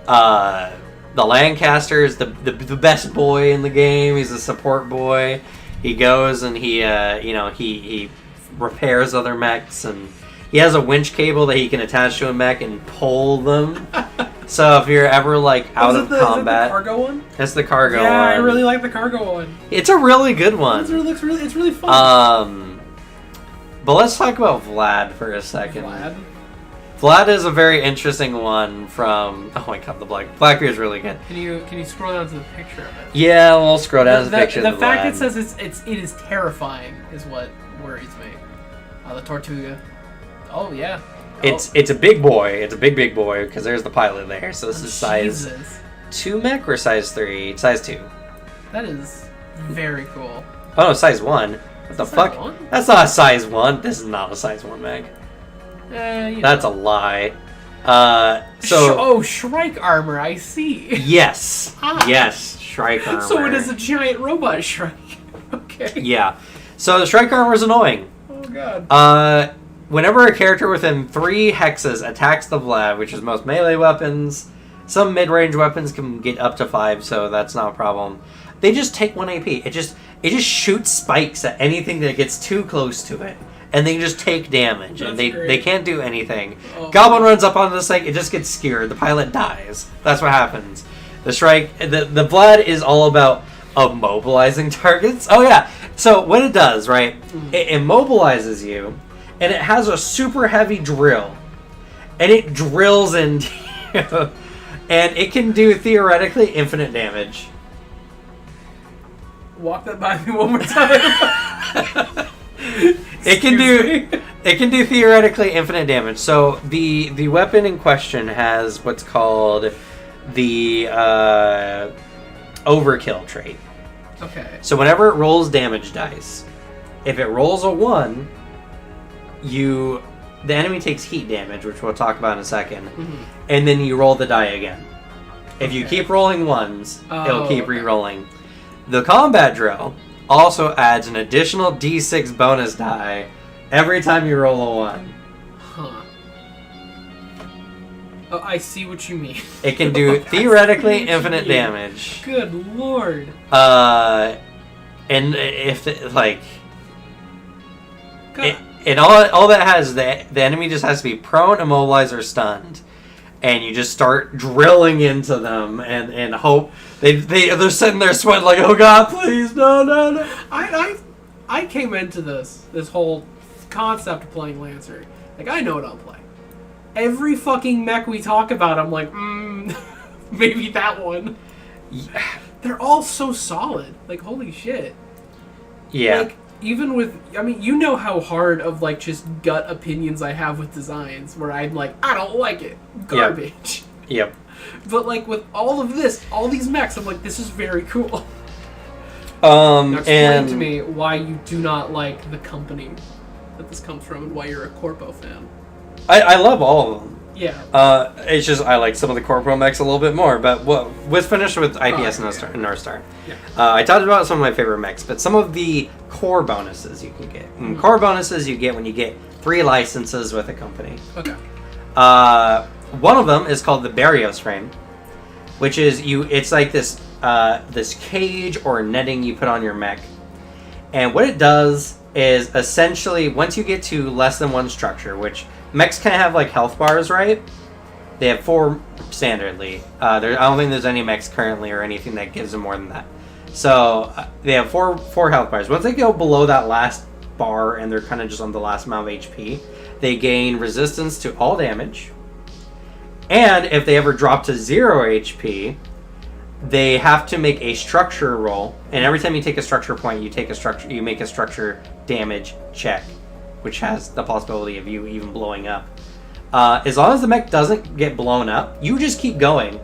The Lancaster is the best boy in the game. He's a support boy. He goes and he repairs other mechs, and he has a winch cable that he can attach to a mech and pull them. So if you're ever out of combat, is it the cargo one? That's the cargo one. Yeah, I really like the cargo one. It's a really good one. It's really fun. But let's talk about Vlad for a second. Vlad is a very interesting one from. Oh my god, the Blackbeard is really good. Can you scroll down to the picture of it? Yeah, we'll scroll down to the picture. The fact it says it is terrifying is what worries me. The Tortuga. Oh yeah. It's a big boy. It's a big boy because there's the pilot there. So this is size 2 mech or size 3? Size 2. That is very cool. Oh no, size 1. What the fuck? 1? That's not a size 1. This is not a size 1 mech. That's a lie. Shrike armor. I see. Yes. Yes, Shrike armor. So it is a giant robot Shrike. Okay. Yeah. So the Shrike armor is annoying. Oh god. Whenever a character within 3 hexes attacks the Vlad, which is most melee weapons, some mid-range weapons can get up to 5, so that's not a problem. They just take 1 AP. It just shoots spikes at anything that gets too close to it, and they just take damage, and they can't do anything. Oh. Goblin runs up onto the site, it just gets skewered. The pilot dies. That's what happens. The Shrike, the Vlad is all about Immobilizing targets? Oh, yeah. So, what it does, right? It immobilizes you, and it has a super heavy drill. And it drills into you. And it can do, theoretically, infinite damage. Walk that by me one more time. It can do theoretically infinite damage. So, the weapon in question has what's called the overkill trait. Okay. So whenever it rolls damage dice, if it rolls a 1, the enemy takes heat damage, which we'll talk about in a second, and then you roll the die again. If you keep rolling 1s, it'll keep re-rolling. The combat drill also adds an additional d6 bonus die every time you roll a 1. Huh. Oh, I see what you mean. It can do theoretically infinite damage. Good lord. And if all that has, the enemy just has to be prone, immobilized, or stunned, and you just start drilling into them and hope they're sitting there sweating like, oh god, please, no. I came into this whole concept of playing Lancer like I know what I'll play. Every fucking mech we talk about, I'm like, maybe that one. Yeah. They're all so solid. Like, holy shit. Yeah. Like, even with, I mean, you know how hard of, like, just gut opinions I have with designs, where I'm like, I don't like it. Garbage. Yep. But, like, with all of this, all these mechs, I'm like, this is very cool. Now explain to me why you do not like the company that this comes from and why you're a Corpo fan. I love all of them. Yeah. It's just I like some of the Corpo mechs a little bit more. But let's finish with IPS and North Star. Yeah. I talked about some of my favorite mechs, but some of the core bonuses you can get. And core bonuses you get when you get 3 licenses with a company. Okay. One of them is called the Barrios frame, which is it's like this cage or netting you put on your mech. And what it does is essentially once you get to less than 1 structure, which mechs can have like health bars, right? They have 4 standardly. I don't think there's any mechs currently or anything that gives them more than that. So they have 4 health bars. Once they go below that last bar and they're kind of just on the last amount of HP, they gain resistance to all damage. And if they ever drop to 0 HP, they have to make a structure roll. And every time you take a structure point, you make a structure damage check, which has the possibility of you even blowing up. As long as the mech doesn't get blown up, you just keep going.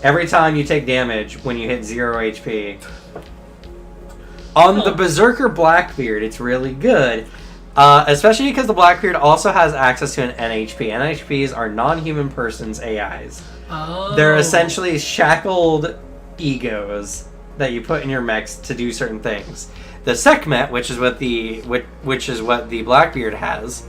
Every time you take damage when you hit 0 HP. On the Berserker Blackbeard, it's really good. Especially because the Blackbeard also has access to an NHP. NHPs are non-human persons AIs. Oh. They're essentially shackled egos that you put in your mechs to do certain things. The Sekhmet, which is what the Blackbeard has,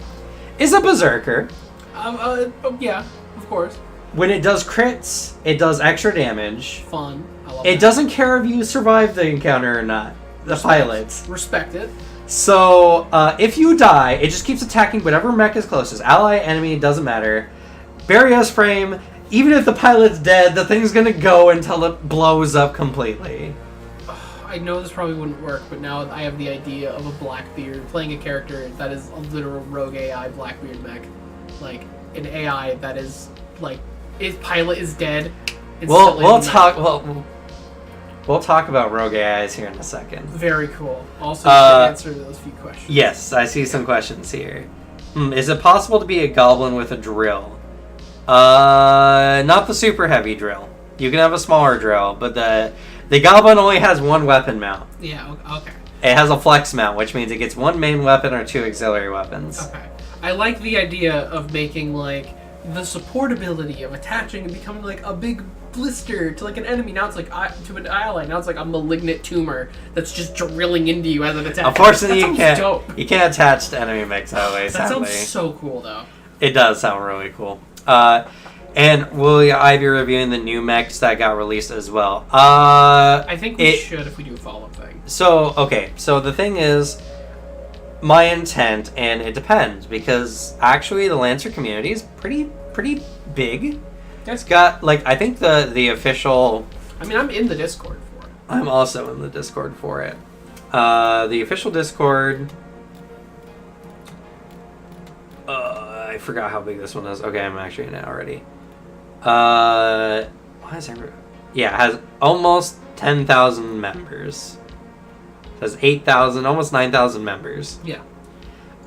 is a Berserker. Yeah, of course. When it does crits, it does extra damage. Fun. I love it. Doesn't care if you survive the encounter or not. The pilots. Respect it. So, if you die, it just keeps attacking whatever mech is closest. Ally, enemy, doesn't matter. Barrios frame, even if the pilot's dead, the thing's gonna go until it blows up completely. I know this probably wouldn't work, but now I have the idea of a Blackbeard, playing a character that is a literal rogue AI Blackbeard mech. Like, an AI that is, like, its pilot is dead. We'll talk about rogue AIs here in a second. Very cool. Also, to answer those few questions. Yes, I see some questions here. Is it possible to be a goblin with a drill? Not the super heavy drill. You can have a smaller drill, but the goblin only has 1 weapon mount. Yeah, okay. It has a flex mount, which means it gets 1 main weapon or 2 auxiliary weapons. Okay. I like the idea of making, like, the supportability of attaching and becoming, like, a big blister to, like, an enemy. Now it's, like, to an ally. Now it's, like, a malignant tumor that's just drilling into you as it attacks. Unfortunately, you can't attach to enemy mechs that way, sadly. That sounds so cool, though. It does sound really cool. And will I be reviewing the new mechs that got released as well? I think we should if we do a follow-up thing. So the thing is, my intent, and it depends, because actually the Lancer community is pretty big. It's got, like, I think the official... I mean, I'm in the Discord for it. I'm also in the Discord for it. The official Discord. I forgot how big this one is. Okay, I'm actually in it already. Why is it has almost 10,000 members. It has 8,000, almost 9,000 members. Yeah.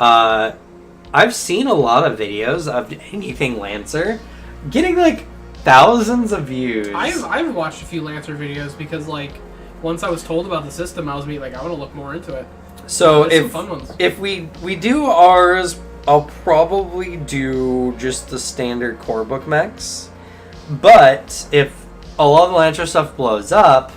I've seen a lot of videos of anything Lancer getting like thousands of views. I've watched a few Lancer videos because like once I was told about the system, I was like, I want to look more into it. So There's some fun ones. if we do ours, I'll probably do just the standard core book mechs. But if a lot of the Lancer stuff blows up,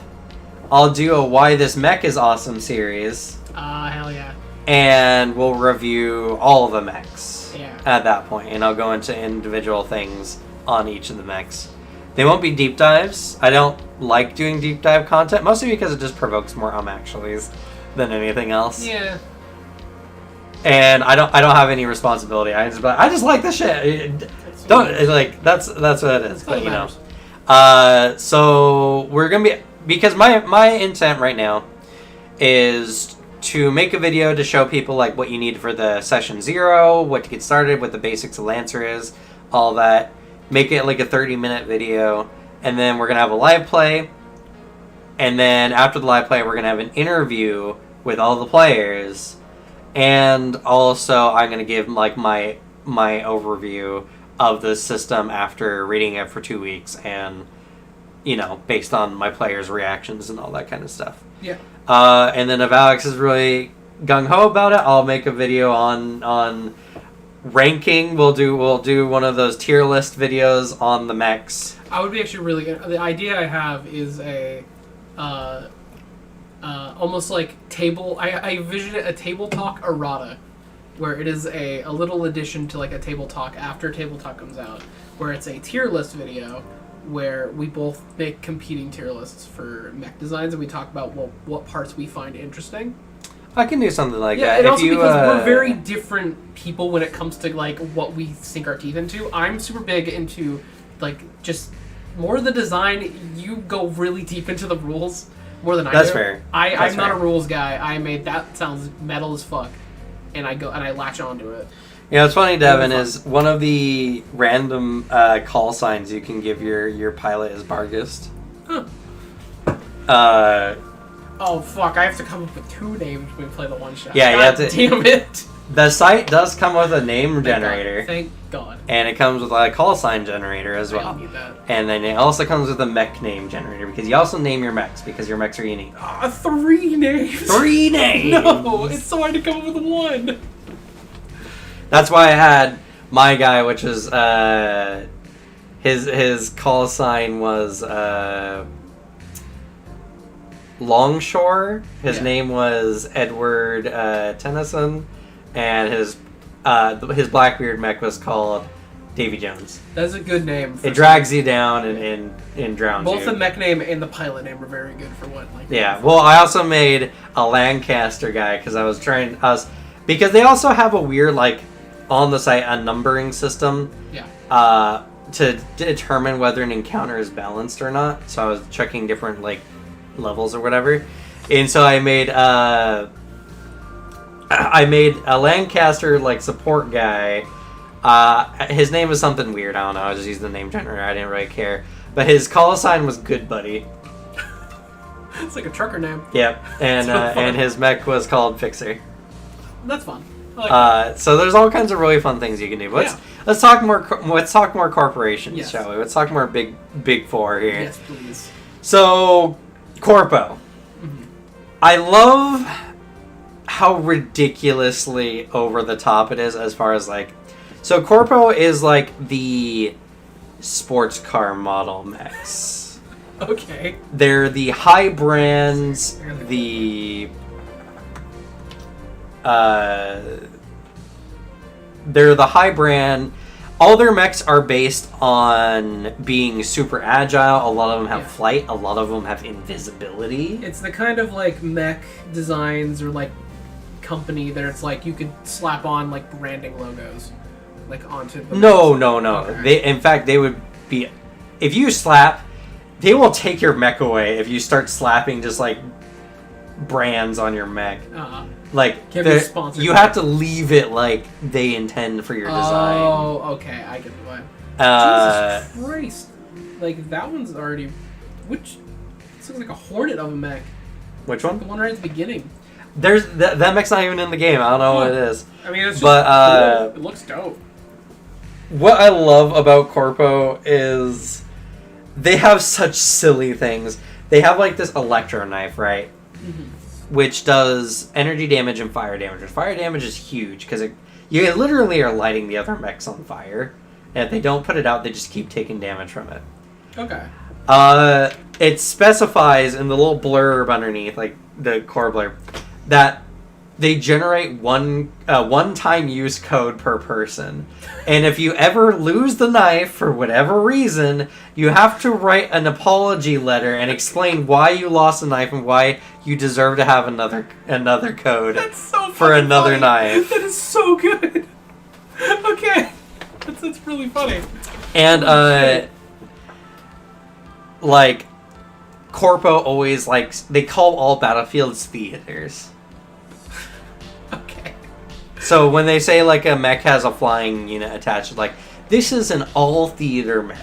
I'll do a Why This Mech is Awesome series. Hell yeah. And we'll review all of the mechs Yeah. at that point, and I'll go into individual things on each of the mechs. They won't be deep dives. I don't like doing deep dive content, mostly because it just provokes more actuallys than anything else. Yeah. And I don't have any responsibility. I just like this shit. Don't like that's what it is. But you know, so we're gonna be, because my intent right now is to make a video to show people like what you need for the session 0, what to get started, what the basics of Lancer is, all that. Make it like a 30-minute video, and then we're gonna have a live play, and then after the live play, we're gonna have an interview with all the players, and also I'm gonna give like my overview of the system after reading it for 2 weeks, and you know, based on my players' reactions and all that kind of stuff. Yeah. And then if Alex is really gung-ho about it, I'll make a video on ranking. We'll do one of those tier list videos on the mechs. I would be actually really good. The idea I have is a almost like table. I envision it a table talk errata, where it is a little addition to like a table talk after table talk comes out, where it's a tier list video where we both make competing tier lists for mech designs, and we talk about what parts we find interesting. I can do something like that. And also because we're very different people when it comes to like what we sink our teeth into. I'm super big into like just more the design. You go really deep into the rules more than I do. That's fair. I'm not a rules guy. I made that sounds metal as fuck, and I latch onto it. You know, it's funny, Devin, is one of the random call signs you can give your pilot is Barghest. Huh. Oh, fuck. I have to come up with 2 names when we play the one-shot. Yeah, you have to... Damn it. The site does come with a name generator. Thank God. And it comes with a call sign generator as well. I need that. And then it also comes with a mech name generator, because you also name your mechs, because your mechs are unique. 3 names. 3 names! No, it's so hard to come up with 1. That's why I had my guy, which is his call sign was Longshore. His name was Edward Tennyson, and his Blackbeard mech was called Davy Jones. That's a good name. It drags you down and drowns you. Both the mech name and the pilot name were very good for what. Like. Yeah. Well, I also made a Lancaster guy because they also have a weird like on the site a numbering system. Yeah. To determine whether an encounter is balanced or not. So I was checking different like levels or whatever, and so I made a Lancaster like support guy. His name was something weird. I don't know. I just used the name generator. I didn't really care. But his call sign was Good Buddy. It's like a trucker name. Yep, and his mech was called Fixer. That's fun. I like so there's all kinds of really fun things you can do. Let's talk more. Let's talk more corporations, shall we? Let's talk more big 4 here. Yes, please. So, Corpo. Mm-hmm. I love how ridiculously over the top it is as far as like... So, Corpo is like the sports car model mechs. Okay. They're the high brands, they're the high brand. All their mechs are based on being super agile. A lot of them have flight. A lot of them have invisibility. It's the kind of like mech designs or like company that it's like you could slap on like branding logos like onto the No. Okay. In fact, they would be... If you slap they will take your mech away if you start slapping just like brands on your mech. Like you have to leave it like they intend for your design. Oh, okay, I get the vibe. Jesus Christ! Like that one's already. This looks like a Hornet of a mech. Which one? The one right at the beginning. There's that mech's not even in the game. I don't know what it is. I mean, it's just cool. It looks dope. What I love about Corpo is they have such silly things. They have like this electro knife, right? Mm-hmm. Which does energy damage and fire damage. And fire damage is huge because you literally are lighting the other mechs on fire. And if they don't put it out, they just keep taking damage from it. Okay. It specifies in the little blurb underneath, like the core blurb, that they generate one-time use code per person. And if you ever lose the knife for whatever reason, you have to write an apology letter and explain why you lost the knife and why you deserve to have another code for another knife. That is so good. Okay. That's really funny. And, like, Corpo always likes... They call all battlefields theaters. Okay. So when they say, like, a mech has a flying unit attached, like, this is an all-theater mech.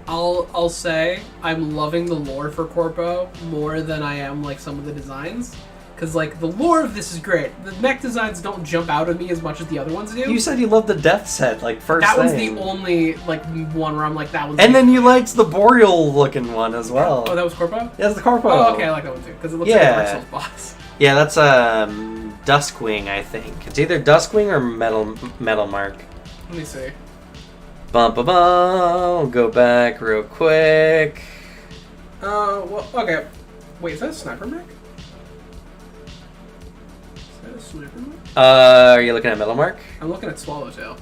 I'll say I'm loving the lore for Corpo more than I am, like, some of the designs. Because, like, the lore of this is great. The mech designs don't jump out at me as much as the other ones do. You said you loved the death set, like, first That thing. was the only, like, one where I'm like, that was... And then you liked the Boreal-looking one as well. Oh, that was Corpo? Yeah, that's the Corpo. Oh, okay, I like that one too. Because it looks like a Dark Souls boss. Yeah, that's, Duskwing, I think. It's either Duskwing or Metal Mark. Let me see. Bum, bum, bum. Go back real quick. Well, okay. Wait, is that a sniper mech? Are you looking at Metal Mark? I'm looking at Swallowtail.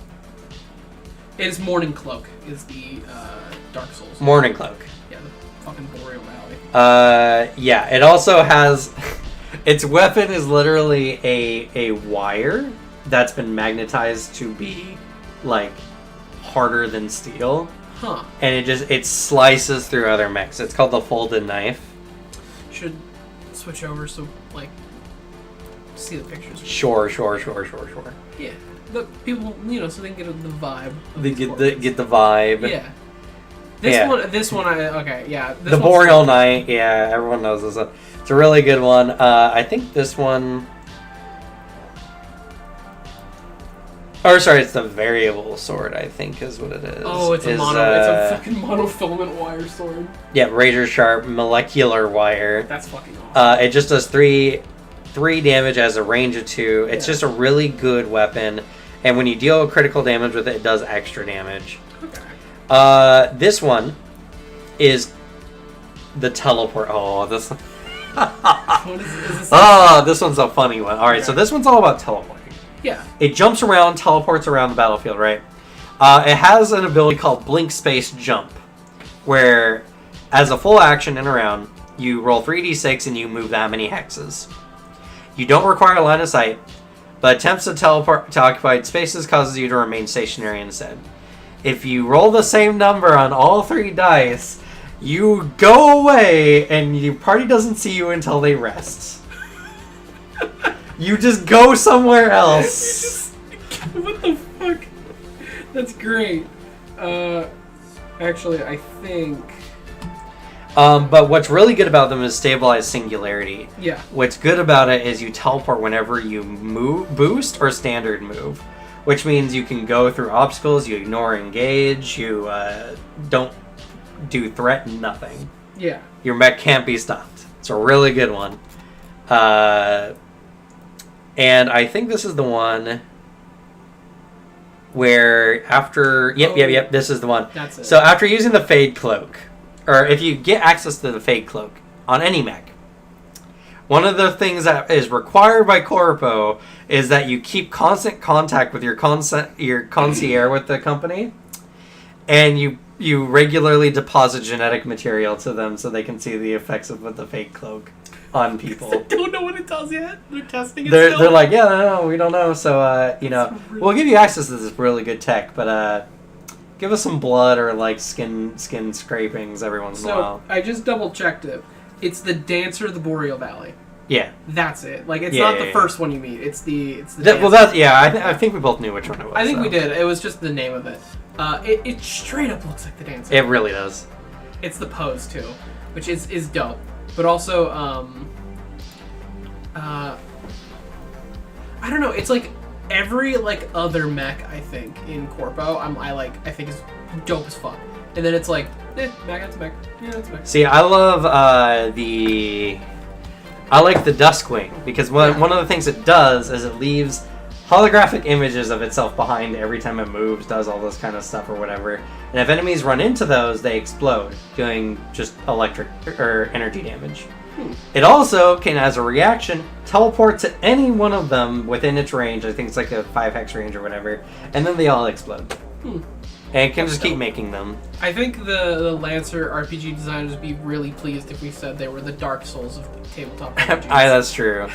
It is Morning Cloak, is the Dark Souls. Morning Cloak. Yeah, the fucking Boreal Valley. Yeah, it also has... Its weapon is literally a wire that's been magnetized to be, like, harder than steel. Huh. And it slices through other mechs. It's called the Folded Knife. Should switch over so, like, see the pictures. Sure. Yeah, the people, so they can get the vibe. They get the vibe. Yeah. This one, okay, yeah. The Boreal Knight, yeah, everyone knows this one. It's a really good one. I think this one... Or sorry, it's the Variable Sword, I think is what it is. Oh, it's a fucking monofilament wire sword. Yeah, razor sharp molecular wire. That's fucking awesome. It just does 3 damage as a range of 2. It's just a really good weapon, and when you deal critical damage with it, it does extra damage. Okay. This one is the teleport. Oh, this. What is this? This one's a funny one. All right, so this one's all about teleporting. Yeah. It jumps around, teleports around the battlefield, right? It has an ability called Blink Space Jump, where, as a full action in a round, you roll 3d6 and you move that many hexes. You don't require line of sight, but attempts to teleport to occupied spaces causes you to remain stationary instead. If you roll the same number on all 3 dice, you go away and your party doesn't see you until they rest. You just go somewhere else. What the fuck? That's great. Actually, I think... But what's really good about them is stabilized singularity. Yeah. What's good about it is you teleport whenever you move, boost or standard move, which means you can go through obstacles, you ignore engage, you don't do threat, nothing. Yeah. Your mech can't be stopped. It's a really good one. And I think this is the one where after... Yep, this is the one. That's it. So after using the Fade Cloak, or if you get access to the Fade Cloak on any mech, one of the things that is required by Corpo is that you keep constant contact with your concierge with the company, and you regularly deposit genetic material to them so they can see the effects of the Fade Cloak on people. I don't know what it does yet. They're testing it They're still. like, yeah, no, we don't know. So, we'll give you access to this really good tech, but Give us some blood or like skin scrapings every once in a while. I just double checked it. It's the Dancer of the Boreal Valley. Yeah. That's it. Like, it's not the first one you meet. It's the I think we both knew which one it was. I think we did. It was just the name of it. It straight up looks like the Dancer. It really does. It's the pose, too, which is dope. But also, I don't know. It's like every, like, other mech, I think, in Corpo, I think is dope as fuck. And then it's like, mech, that's mech. Yeah, that's mech. See, I love I like the Duskwing, because one of the things it does is it leaves holographic images of itself behind every time it moves, does all this kind of stuff or whatever. And if enemies run into those, they explode, doing just electric or energy damage. It also can, as a reaction, teleport to any one of them within its range. I think it's like a 5 hex range or whatever, and then they all explode. And it can just keep making them. I think the Lancer RPG designers would be really pleased if we said they were the Dark Souls of tabletop RPGs. That's true.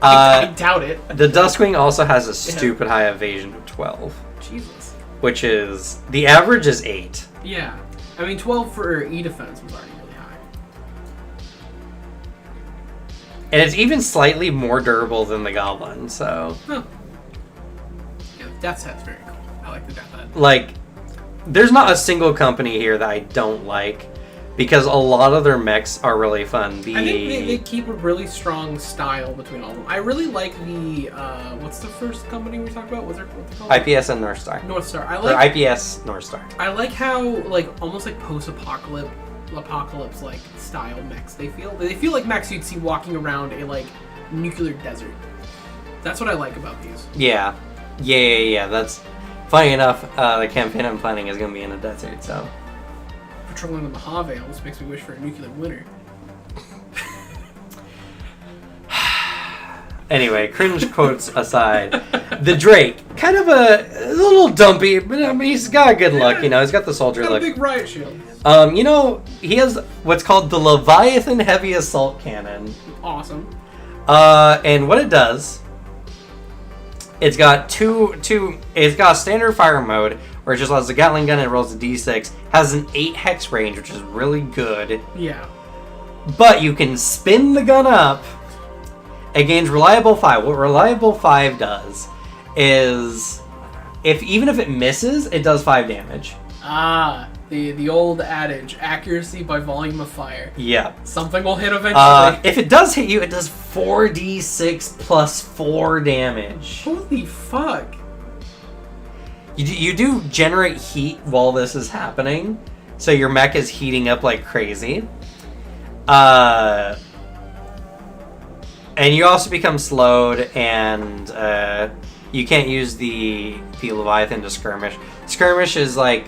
I doubt it. The Duskwing also has a stupid high evasion of 12. Jesus. Which is... The average is 8. Yeah. I mean, 12 for E-Defense was already really high. And it's even slightly more durable than the Goblin, so... Huh. Yeah, the Death Set's very cool. I like the Death Set. Like... There's not a single company here that I don't like, because a lot of their mechs are really fun. I think they keep a really strong style between all of them. I really like the what's the first company we talked about? What's it called? IPS and North Star. North Star. IPS North Star. I like how like almost like apocalypse like style mechs they feel. They feel like mechs you'd see walking around a like nuclear desert. That's what I like about these. Yeah. That's funny enough. The campaign I'm planning is going to be in a desert, so. Patrolling the Mojave almost makes me wish for a nuclear winter. Anyway, cringe quotes aside, the Drake, kind of a little dumpy, but I mean, he's got a good look, you know, he's got the soldier He's got look. a big riot shield. You know, he has what's called the Leviathan Heavy Assault Cannon. Awesome. And what it does, it's got it's got a standard fire mode, where it just allows the Gatling gun and it rolls a d6, has an 8 hex range, which is really good. Yeah. But you can spin the gun up. It gains Reliable 5. What Reliable 5 does is, even if it misses, it does 5 damage. Ah, the old adage, accuracy by volume of fire. Yeah. Something will hit eventually. If it does hit you, it does 4d6 plus 4 damage. Holy fuck. You do generate heat while this is happening, so your mech is heating up like crazy. And you also become slowed, and you can't use the Leviathan to skirmish. Skirmish is like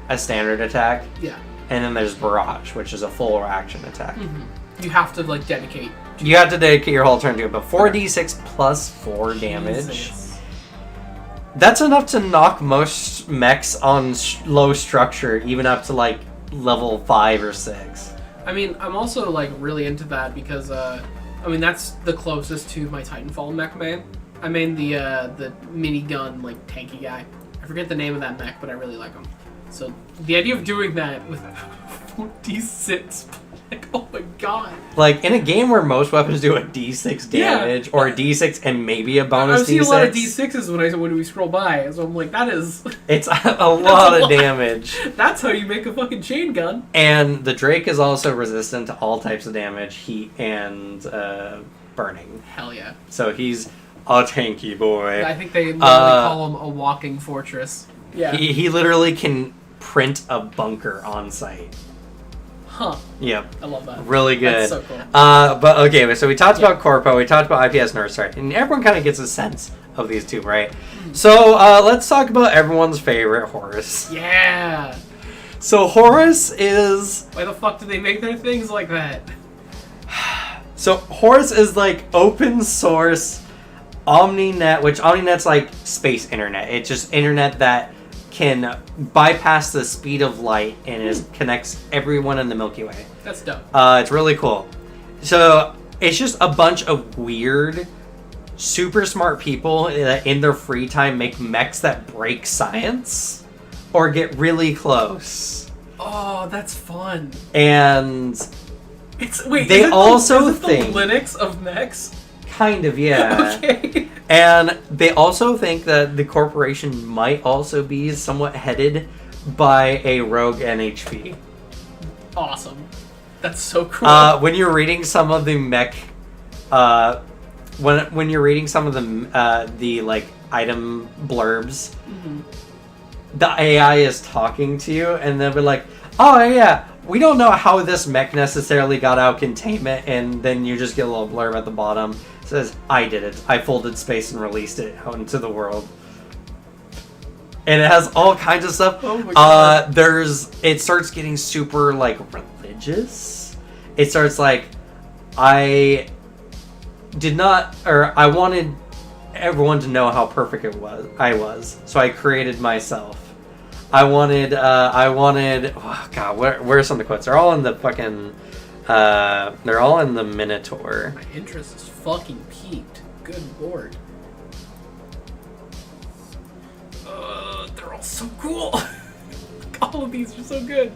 a standard attack. Yeah. And then there's Barrage, which is a full action attack. Mm-hmm. You have to like dedicate. You have to dedicate your whole turn to it, but 4d6 plus 4 damage. Jesus. That's enough to knock most mechs on low structure, even up to like level 5 or 6. I mean, I'm also like really into that because I mean that's the closest to my Titanfall mech main. I mean the minigun like tanky guy. I forget the name of that mech, but I really like him. So the idea of doing that with 4d6, like oh my god. Like in a game where most weapons do a d6 damage or a d6 and maybe a bonus d6. I've seen a lot of d6s when we scroll by, so I'm like that is. It's a lot of damage. That's how you make a fucking chain gun. And the Drake is also resistant to all types of damage, heat and burning. Hell yeah. So he's a tanky boy. I think they literally call him a walking fortress. Yeah. He literally can print a bunker on site. Huh. Yep. I love that. Really good. That's so cool. But okay, so we talked about Corpo, we talked about IPS North Star, and everyone kind of gets a sense of these two, right? So let's talk about everyone's favorite, Horus. Yeah. So Horus is... Why the fuck do they make their things like that? So Horus is like open source OmniNet, which OmniNet's like space internet. It's just internet that can bypass the speed of light and connects everyone in the Milky Way. That's dope. It's really cool. So it's just a bunch of weird, super smart people that in their free time make mechs that break science. or get really close. Oh, that's fun. And they also think the Linux of mechs. Kind of, yeah. Okay. And they also think that the corporation might also be somewhat headed by a rogue NHP. Awesome. That's so cool. When you're reading some of the mech, when you're reading some of the like item blurbs, the AI is talking to you, and they'll be like, "Oh yeah, we don't know how this mech necessarily got out containment," and then you just get a little blurb at the bottom. It says, "I did it. I folded space and released it out into the world." And it has all kinds of stuff. Oh my God. It starts getting super like religious. It starts like, I wanted everyone to know how perfect I was, so I created myself. I wanted, oh god, where are some of the quotes? They're all in the fucking, they're all in the Minotaur. My interest is fucking peaked. Good lord. They're all so cool. All of these are so good.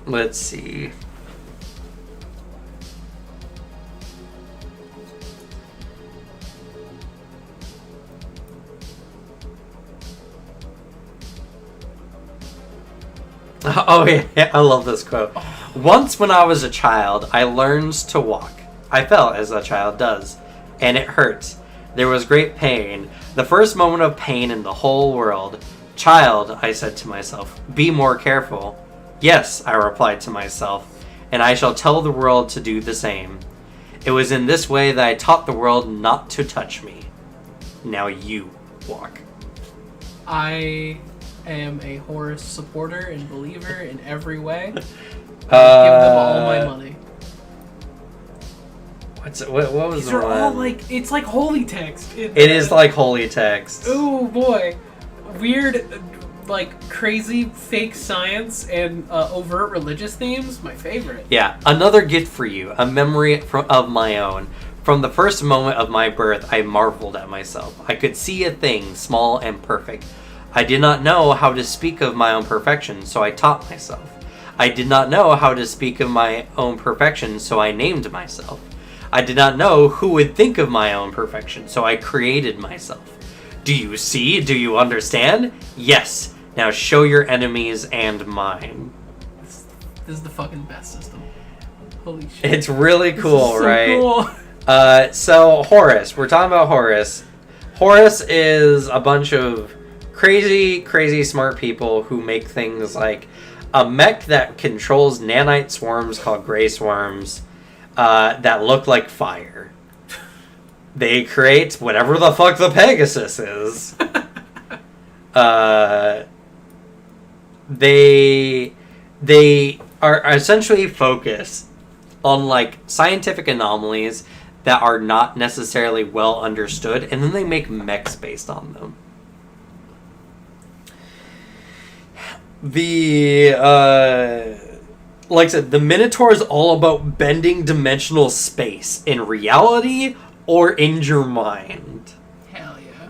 Let's see. Oh yeah, I love this quote. Once when I was a child, I learned to walk. I fell as a child does, and it hurt. There was great pain, the first moment of pain in the whole world. Child, I said to myself, be more careful. Yes, I replied to myself, and I shall tell the world to do the same. It was in this way that I taught the world not to touch me. Now you walk. I am a Horus supporter and believer in every way. I give them all my money. What was These the are one? all like, it's like holy text. It is like holy text. Oh boy. Weird, like crazy fake science and overt religious themes, my favorite. Yeah, another gift for you, a memory of my own. From the first moment of my birth, I marveled at myself. I could see a thing, small and perfect. I did not know how to speak of my own perfection, so I taught myself. I did not know how to speak of my own perfection, so I named myself. I did not know who would think of my own perfection, so I created myself. Do you see? Do you understand? Yes. Now show your enemies and mine. This is the fucking best system. Holy shit. It's really cool, so right? Cool. So Horus. We're talking about Horus. Horus is a bunch of crazy, crazy smart people who make things like a mech that controls nanite swarms called gray swarms that look like fire. They create whatever the fuck the Pegasus is. They are essentially focused on like scientific anomalies that are not necessarily well understood, and then they make mechs based on them. Like I said, the Minotaur is all about bending dimensional space in reality or in your mind. Hell yeah.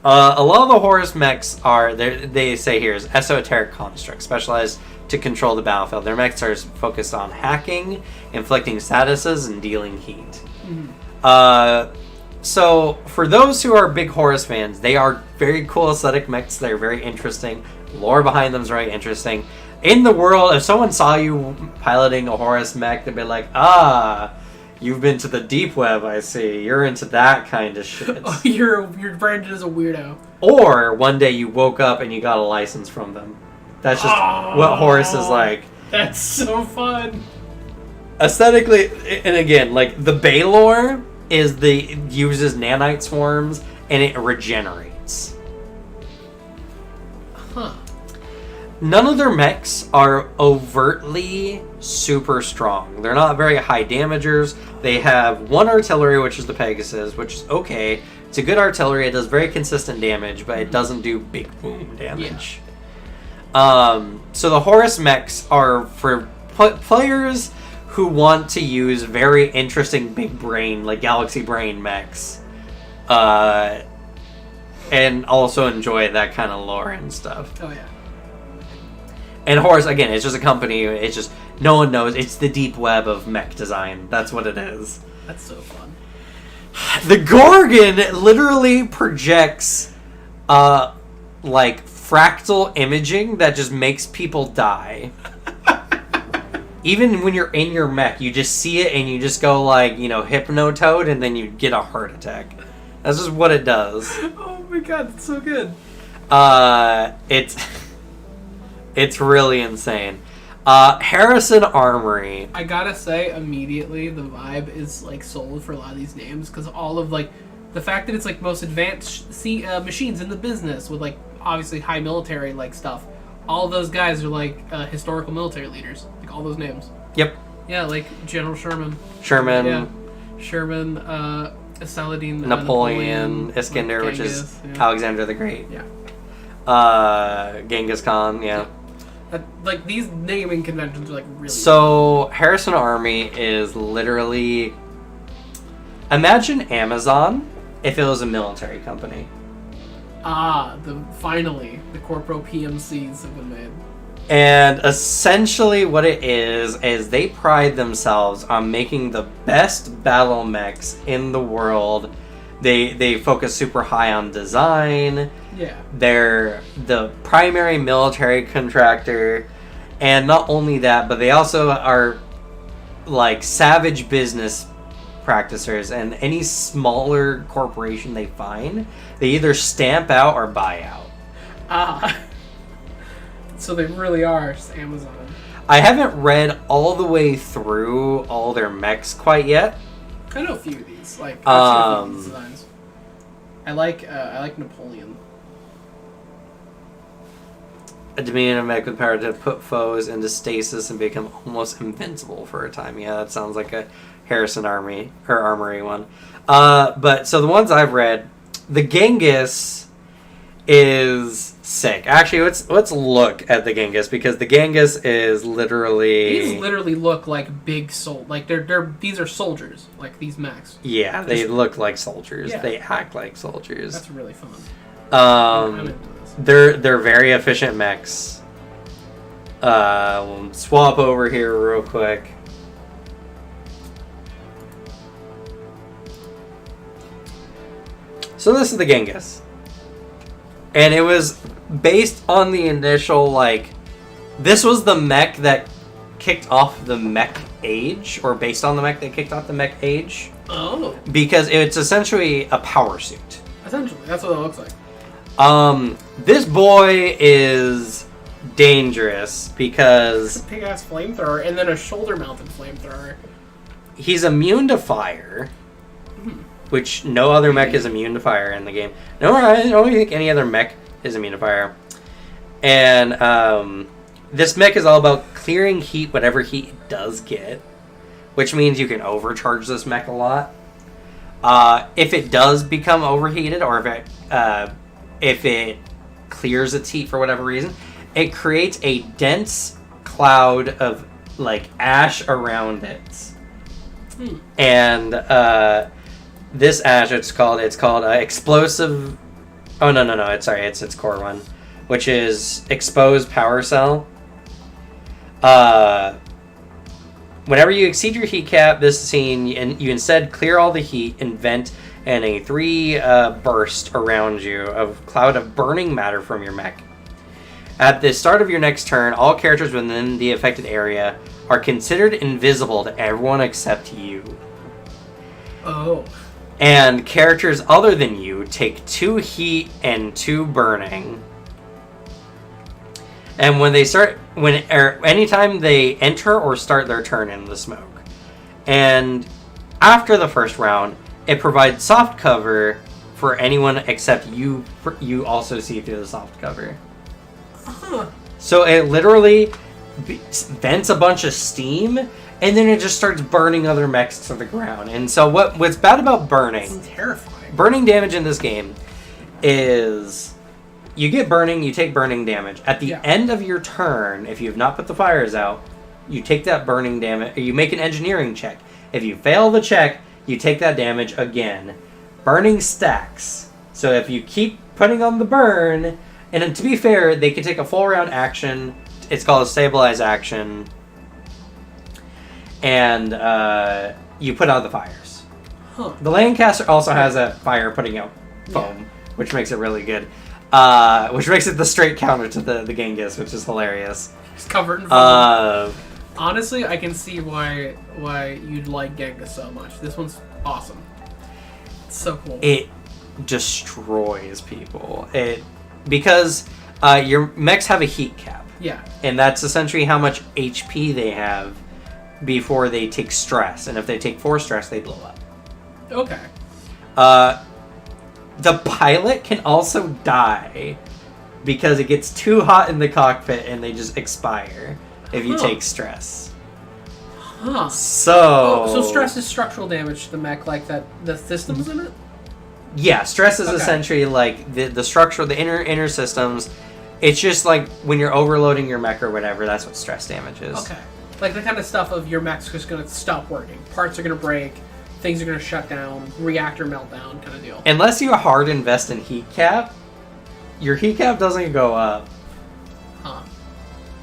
A lot of the Horus mechs are, they say here, is esoteric constructs, specialized to control the battlefield. Their mechs are focused on hacking, inflicting statuses, and dealing heat. Mm-hmm. So, for those who are big Horus fans, they are very cool aesthetic mechs. They're very interesting. Lore behind them is very interesting. In the world, if someone saw you piloting a Horus mech, they'd be like, you've been to the deep web, I see. You're into that kind of shit. Oh, you're branded as a weirdo. Or one day you woke up and you got a license from them. That's just what Horus is like. That's so fun. Aesthetically, and again, like the Baylor uses nanite swarms and it regenerates. Huh. None of their mechs are overtly super strong. They're not very high damagers. They have one artillery, which is the Pegasus, which is okay. It's a good artillery. It does very consistent damage, but it doesn't do big boom damage. Yeah. So the Horus mechs are for players who want to use very interesting big brain, like Galaxy Brain mechs. and also enjoy that kind of lore and stuff. Oh yeah. And Horus, again, it's just a company. It's just no one knows. It's the deep web of mech design. That's what it is. That's so fun. The Gorgon literally projects, like fractal imaging that just makes people die. Even when you're in your mech, you just see it and you just go like, Hypnotoad, and then you get a heart attack. That's just what it does. Oh my god, it's so good. It's really insane. Harrison Armory. I gotta say, immediately, the vibe is, like, sold for a lot of these names, because all of, like, the fact that it's, like, most advanced machines in the business, with, like, obviously high military, like, stuff. All of those guys are, like, historical military leaders. Like, all those names. Yep. Yeah, like, General Sherman. Yeah. Sherman, Saladin, Napoleon, Iskander, which is Alexander the Great. Yeah. Genghis Khan, yeah. Like, these naming conventions are, like, really... So, Harrison Army is literally... Imagine Amazon if it was a military company. Finally, the corpo PMCs have been made. And essentially what it is they pride themselves on making the best battle mechs in the world. They focus super high on design. Yeah. They're the primary military contractor. And not only that, but they also are like savage business practitioners, and any smaller corporation they find, they either stamp out or buy out. So they really are just Amazon. I haven't read all the way through all their mechs quite yet. I know a few of these. Like, I've seen a few of these designs. I like Napoleon. A diminutive mech with power to put foes into stasis and become almost invincible for a time. Yeah, that sounds like a Harrison Armory one. But so the ones I've read, the Genghis is sick. Actually, let's look at the Genghis, because the Genghis is literally... These literally look like big like these are soldiers, like these mechs. Yeah, they look like soldiers. Yeah. They act like soldiers. That's really fun. I'm into this. They're very efficient mechs. We'll swap over here real quick. So this is the Genghis. And it was based on the initial, like... This was the mech that kicked off the mech age, or based on the mech that kicked off the mech age. Oh. Because it's essentially a power suit. Essentially, that's what it looks like. This boy is dangerous because... It's a big-ass flamethrower, and then a shoulder-mounted flamethrower. He's immune to fire. Which no other mech is immune to fire in the game. No, I don't think any other mech is immune to fire. And this mech is all about clearing heat, whatever heat it does get. Which means you can overcharge this mech a lot. If it does become overheated, or if it clears its heat for whatever reason, it creates a dense cloud of like ash around it. And this ash, it's called explosive. Oh no! It's its core one, which is exposed power cell. Whenever you exceed your heat cap, this scene, you instead clear all the heat and vent in a 3 burst around you of cloud of burning matter from your mech. At the start of your next turn, all characters within the affected area are considered invisible to everyone except you. Oh. And characters other than you take 2 heat and 2 burning. And anytime they enter or start their turn in the smoke. And after the first round, it provides soft cover for anyone except you. You also see through the soft cover. So it literally vents a bunch of steam, and then it just starts burning other mechs to the ground. And so what's bad about burning... It's terrifying. Burning damage in this game is... You get burning, you take burning damage. At the end of your turn, if you have not put the fires out, you take that burning damage... You make an engineering check. If you fail the check, you take that damage again. Burning stacks. So if you keep putting on the burn, and then, to be fair, they can take a full round action. It's called a stabilize action. And you put out the fires. Huh. The Lancaster also has a fire putting out foam, which makes it really good. Which makes it the straight counter to the Genghis, which is hilarious. It's covered in foam. Honestly, I can see why you'd like Genghis so much. This one's awesome. It's so cool. It destroys people. Because your mechs have a heat cap. Yeah. And that's essentially how much HP they have before they take stress. And if they take 4 stress, they blow up. Okay. The pilot can also die because it gets too hot in the cockpit and they just expire if you take stress. Huh. So stress is structural damage to the mech, like that. The systems in it. Yeah, stress is essentially like the structure, the inner systems. It's just like when you're overloading your mech or whatever. That's what stress damage is. Okay. Like the kind of stuff of your mech's just gonna stop working. Parts are gonna break. Things are gonna shut down. Reactor meltdown kind of deal. Unless you hard invest in heat cap, your heat cap doesn't go up. Huh.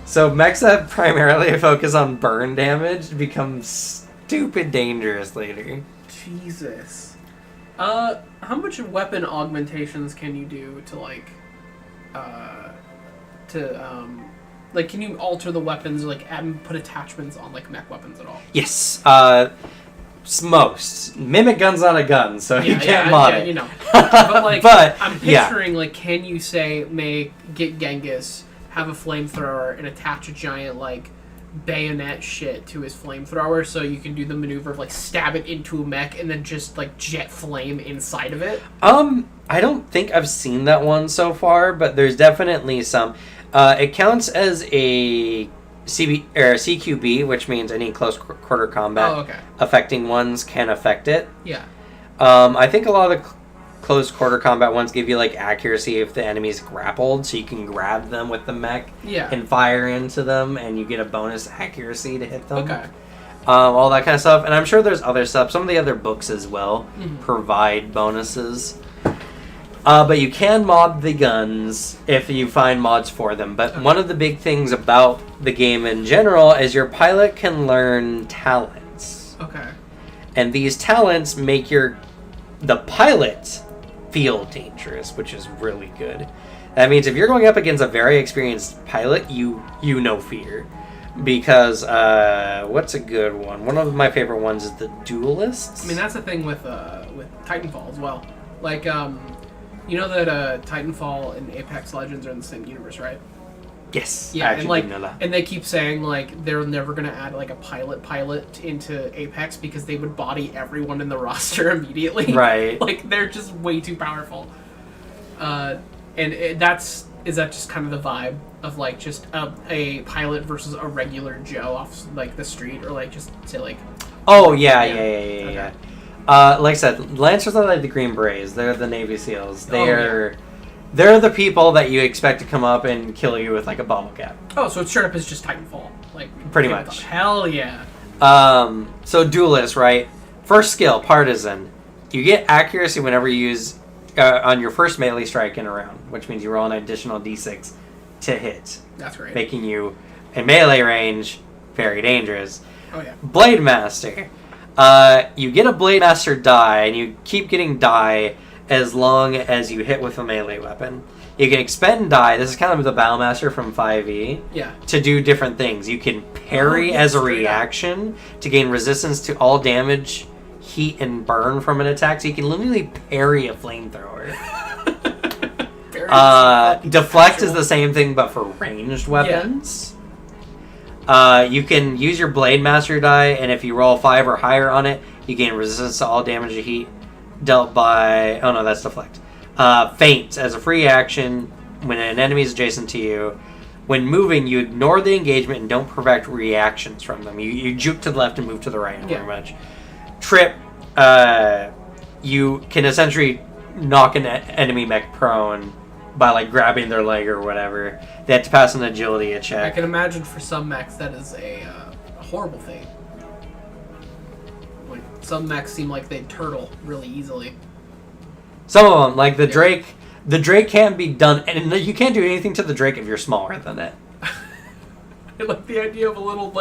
So mechs that primarily focus on burn damage become stupid dangerous later. Jesus. How much weapon augmentations can you do to like, can you alter the weapons, or like add and put attachments on like mech weapons at all? Yes. Most. Mimic gun's not a gun, so you can't mod it. You know. But like, but, I'm picturing like, can you say get Genghis, have a flamethrower, and attach a giant like bayonet shit to his flamethrower, so you can do the maneuver of like stab it into a mech and then just like jet flame inside of it? I don't think I've seen that one so far, but there's definitely some. It counts as a CQB, which means any close quarter combat affecting ones can affect it. Yeah. I think a lot of the close quarter combat ones give you like accuracy if the enemy's grappled, so you can grab them with the mech and fire into them, and you get a bonus accuracy to hit them. Okay. All that kind of stuff, and I'm sure there's other stuff. Some of the other books as well provide bonuses. But you can mod the guns if you find mods for them. But one of the big things about the game in general is your pilot can learn talents. Okay. And these talents make the pilot feel dangerous, which is really good. That means if you're going up against a very experienced pilot, you know fear. Because, what's a good one? One of my favorite ones is the Duelists. I mean, that's the thing with Titanfall as well. Like, you know that Titanfall and Apex Legends are in the same universe, right? Yes. Yeah, I actually didn't know that. And they keep saying like they're never gonna add like a pilot into Apex because they would body everyone in the roster immediately. Right. Like they're just way too powerful. Is that just kind of the vibe of like just a pilot versus a regular Joe off like the street, or like just say like. Oh yeah. Like I said, Lancers are like the Green Berets. They're the Navy SEALs. They're the people that you expect to come up and kill you with like a bottle cap. Oh, so it's straight up is just Titanfall, like pretty much. Hell yeah. So Duelist, right? First skill, Partisan. You get accuracy whenever you use on your first melee strike in a round, which means you roll an additional d6 to hit. That's great. Making you in melee range very dangerous. Oh yeah. Blade Master. You get a Blade Master die, and you keep getting die as long as you hit with a melee weapon. You can expend die. This is kind of the Battlemaster from 5e. Yeah. To do different things. You can parry as a reaction to gain resistance to all damage, heat, and burn from an attack. So you can literally parry a flamethrower. Deflect is the same thing, but for ranged weapons. You can use your Blade Master die, and if you roll 5 or higher on it, you gain resistance to all damage and heat dealt by... Oh no, that's Deflect. Feint, as a free action, when an enemy is adjacent to you. When moving, you ignore the engagement and don't prevent reactions from them. You juke to the left and move to the right, pretty much. Trip, you can essentially knock an enemy mech prone by like grabbing their leg or whatever. They have to pass an agility check. I can imagine for some mechs that is a horrible thing. Like some mechs seem like they turtle really easily. Some of them, like the Drake, the Drake can't be done, and you can't do anything to the Drake if you're smaller than it. I like the idea of a little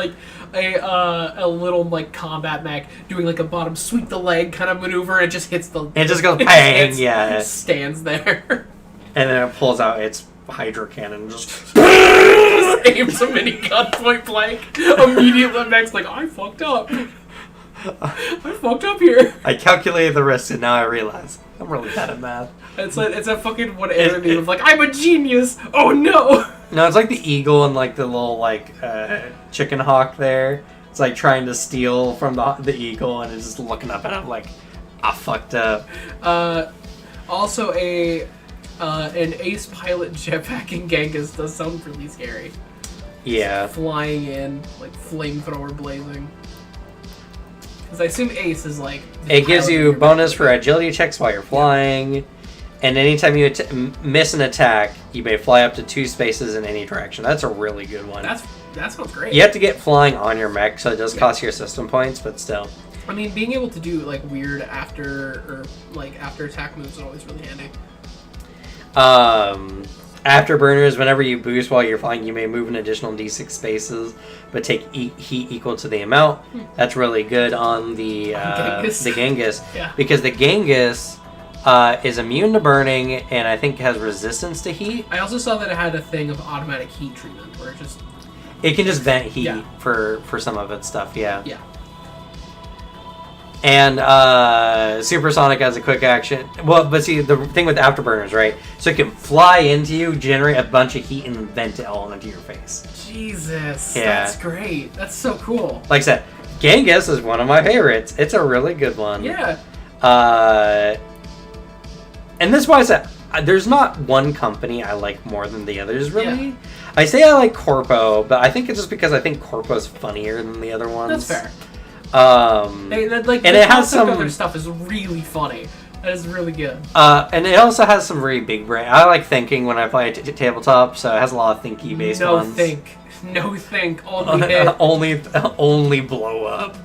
a little combat mech doing like a bottom sweep the leg kind of maneuver. It just hits the. It just goes bang. Yeah. It stands there. And then it pulls out its Hydra cannon and just aims a minigun point blank. Immediately, mech's like, I fucked up. I fucked up here. I calculated the risk, and now I realize I'm really bad at math. It's a fucking whatever meme of like, I'm a genius. Oh no. No, it's like the eagle and like the little chicken hawk there. It's like trying to steal from the eagle, and it's just looking up at him like, I fucked up. Also an ace pilot jetpack in Genghis does sound really scary. Yeah. Flying in, like flamethrower blazing. Because I assume ace is like... It gives you bonus for agility checks while you're flying. Yeah. And anytime you miss an attack, you may fly up to 2 spaces in any direction. That's a really good one. That sounds great. You have to get flying on your mech, so it does cost your system points, but still. I mean, being able to do like weird after attack moves is always really handy. Afterburners, whenever you boost while you're flying, you may move an additional d6 spaces, but take heat equal to the amount. That's really good on the Genghis. Yeah. Because the Genghis is immune to burning, and I think has resistance to heat. I also saw that it had a thing of automatic heat treatment, where it can just vent heat for some of its stuff. Yeah. Yeah. And Supersonic has a quick action. Well, but see, the thing with Afterburners, right? So it can fly into you, generate a bunch of heat, and then vent it all into your face. Jesus. Yeah. That's great. That's so cool. Like I said, Genghis is one of my favorites. It's a really good one. Yeah. And this is why I said, there's not one company I like more than the others, really. Yeah. I say I like Corpo, but I think it's just because I think Corpo's funnier than the other ones. That's fair. And it has some other stuff is really funny. That is really good. And it also has some very big brain. I like thinking when I play tabletop, so it has a lot of thinky based ones. No think, only hit. only blow up.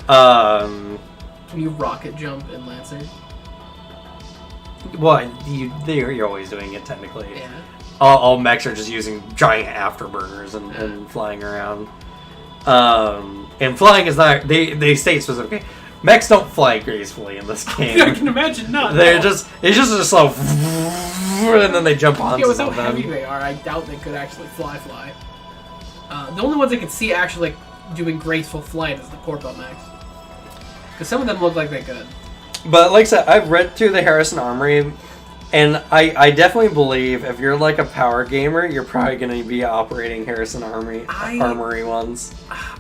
Can you rocket jump in Lancer? Well, you're always doing it technically. Yeah. All mechs are just using giant afterburners and flying around. And flying is not. They state specifically, mechs don't fly gracefully in this game. I can imagine not. It's just a slow, and then they jump onto with something. how heavy they are, I doubt they could actually fly. The only ones I could see actually doing graceful flight is the Corpo mechs, because some of them look like they could. But like I said, I've read through the Harrison Armory, and I definitely believe if you're like a power gamer, you're probably going to be operating Harrison Armory ones.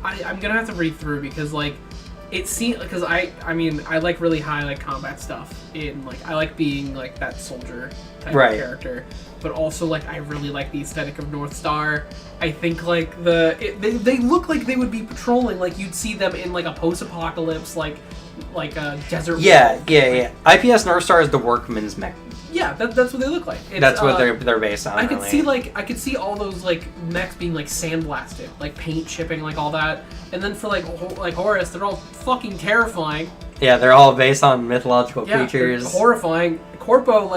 I'm going to have to read through because it seems, because I like really high combat stuff in I like being that soldier type of character, but also I really like the aesthetic of North Star. I think they look like they would be patrolling, you'd see them in a post-apocalypse like a desert. Yeah. IPS North Star is the workman's mech. Yeah, that's what they look like. That's what they're based on. I could see all those mechs being sandblasted, paint chipping, all that. And then for Horus, they're all fucking terrifying. Yeah, they're all based on mythological creatures. Horrifying. Corpo,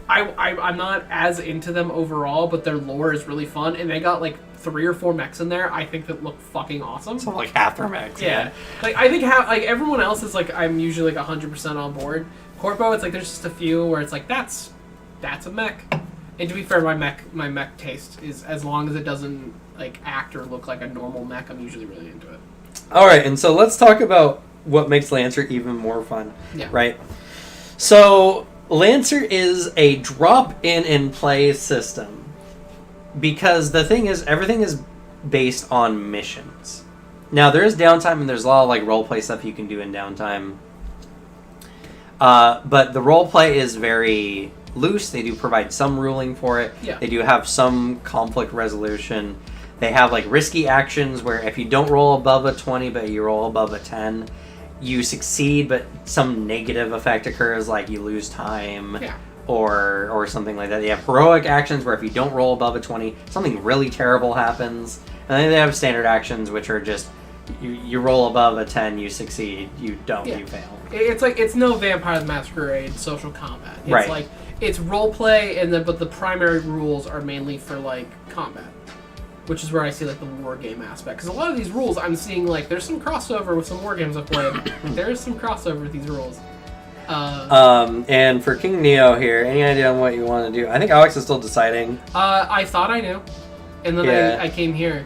I'm not as into them overall, but their lore is really fun, and they got 3 or 4 mechs in there I think that look fucking awesome. So half their mechs. Yeah. I think everyone else is I'm usually 100% on board. Corpo, it's there's just a few where it's that's a mech. And to be fair, my mech taste is, as long as it doesn't act or look like a normal mech, I'm usually really into it. All right, and so let's talk about what makes Lancer even more fun. Yeah. Right. So Lancer is a drop-in and play system because the thing is, everything is based on missions. Now there is downtime and there's a lot of role play stuff you can do in downtime. But the role play is very loose. They do provide some ruling for it. Yeah. They do have some conflict resolution. They have risky actions where if you don't roll above a 20 but you roll above a 10, you succeed, but some negative effect occurs, you lose time. Yeah. Or something like that. They have heroic actions where if you don't roll above a 20, something really terrible happens. And then they have standard actions which are just you roll above a 10, you succeed. You don't, you fail. It's no Vampire the Masquerade social combat. It's right. it's role play, but the primary rules are mainly for like combat, which is where I see like the war game aspect. Because a lot of these rules, I'm seeing like there's some crossover with some war games I've played. There's some crossover with these rules. And for King Neo here, any idea on what you want to do? I think Alex is still deciding. I thought I knew, and then I came here.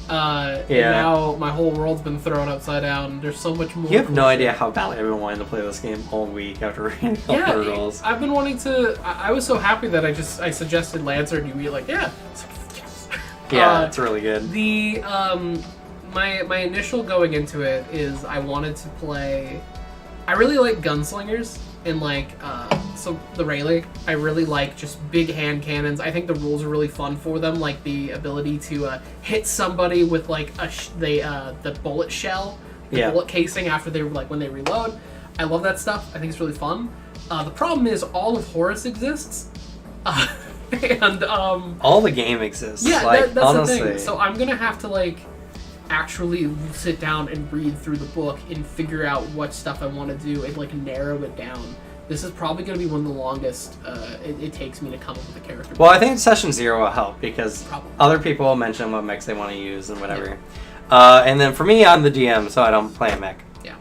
And now my whole world's been thrown upside down. There's so much more. You have no idea how badly I've been wanting to play this game all week after reading all the rules. I've been wanting to. I was so happy that I suggested Lancer, and you were like, yeah. Yeah, it's really good. The my initial going into it is I wanted to play. I really like gunslingers and like so the Rayleigh. I really like just big hand cannons. I think the rules are really fun for them, like the ability to hit somebody with like the bullet shell, the bullet casing after they when they reload. I love that stuff. I think it's really fun. The problem is all of Horus exists. And all the game exists. Yeah, like, that's honestly. the thing. So I'm gonna have to like actually sit down and read through the book and figure out what stuff I want to do and like narrow it down. This is probably gonna be one of the longest it takes me to come up with a character. Well, I think session 0 will help because other people will mention what mechs they want to use and whatever. Yeah. And then for me, I'm the DM, so I don't play a mech. Yeah.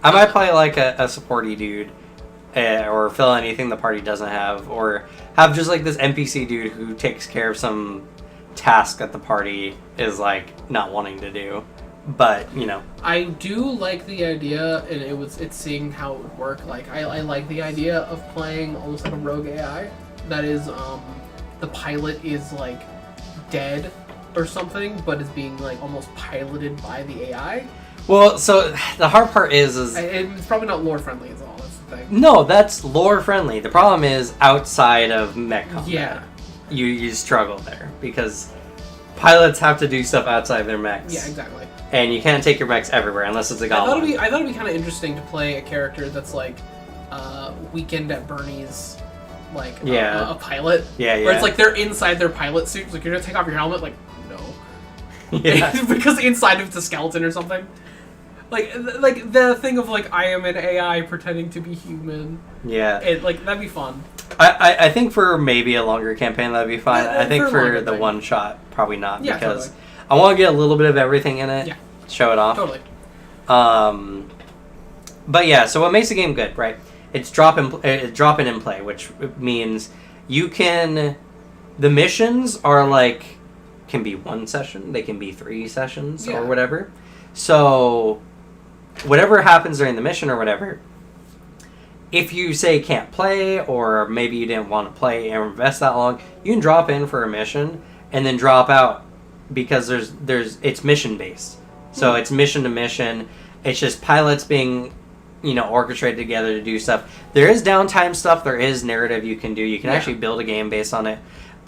I might play like a supporty dude. Or fill anything the party doesn't have, or have just like this NPC dude who takes care of some task that the party is like not wanting to do. But you know, I do like the idea, and it's seeing how it would work. Like I like the idea of playing almost like a rogue AI. That is, the pilot is like dead or something, but is being like almost piloted by the AI. Well, so the hard part is it's probably not lore friendly is all. That's the thing. No, that's lore friendly. The problem is outside of mech combat. Yeah. You struggle there because pilots have to do stuff outside their mechs. Yeah, exactly. And you can't take your mechs everywhere unless it's a goblin. I thought it'd be kind of interesting to play a character that's like Weekend at Bernie's, like a pilot. Yeah, yeah. Where it's like they're inside their pilot suits. Like you're gonna take off your helmet. Like no. Yeah. Because inside of it's a skeleton or something. Like the thing of like I am an AI pretending to be human. Yeah. That'd be fun. I think for maybe a longer campaign that'd be fine. I think for the one shot probably not because totally. I want to get a little bit of everything in it. Yeah. Show it off. Totally. But yeah, so what makes the game good, right? It's drop in and play, which means you can. The missions are like can be one session, they can be 3 sessions or whatever. So whatever happens during the mission or whatever, if you say can't play or maybe you didn't want to play and invest that long, you can drop in for a mission and then drop out because it's mission based. So it's mission to mission. It's just pilots being, orchestrated together to do stuff. There is downtime stuff. There is narrative you can do. You can actually build a game based on it.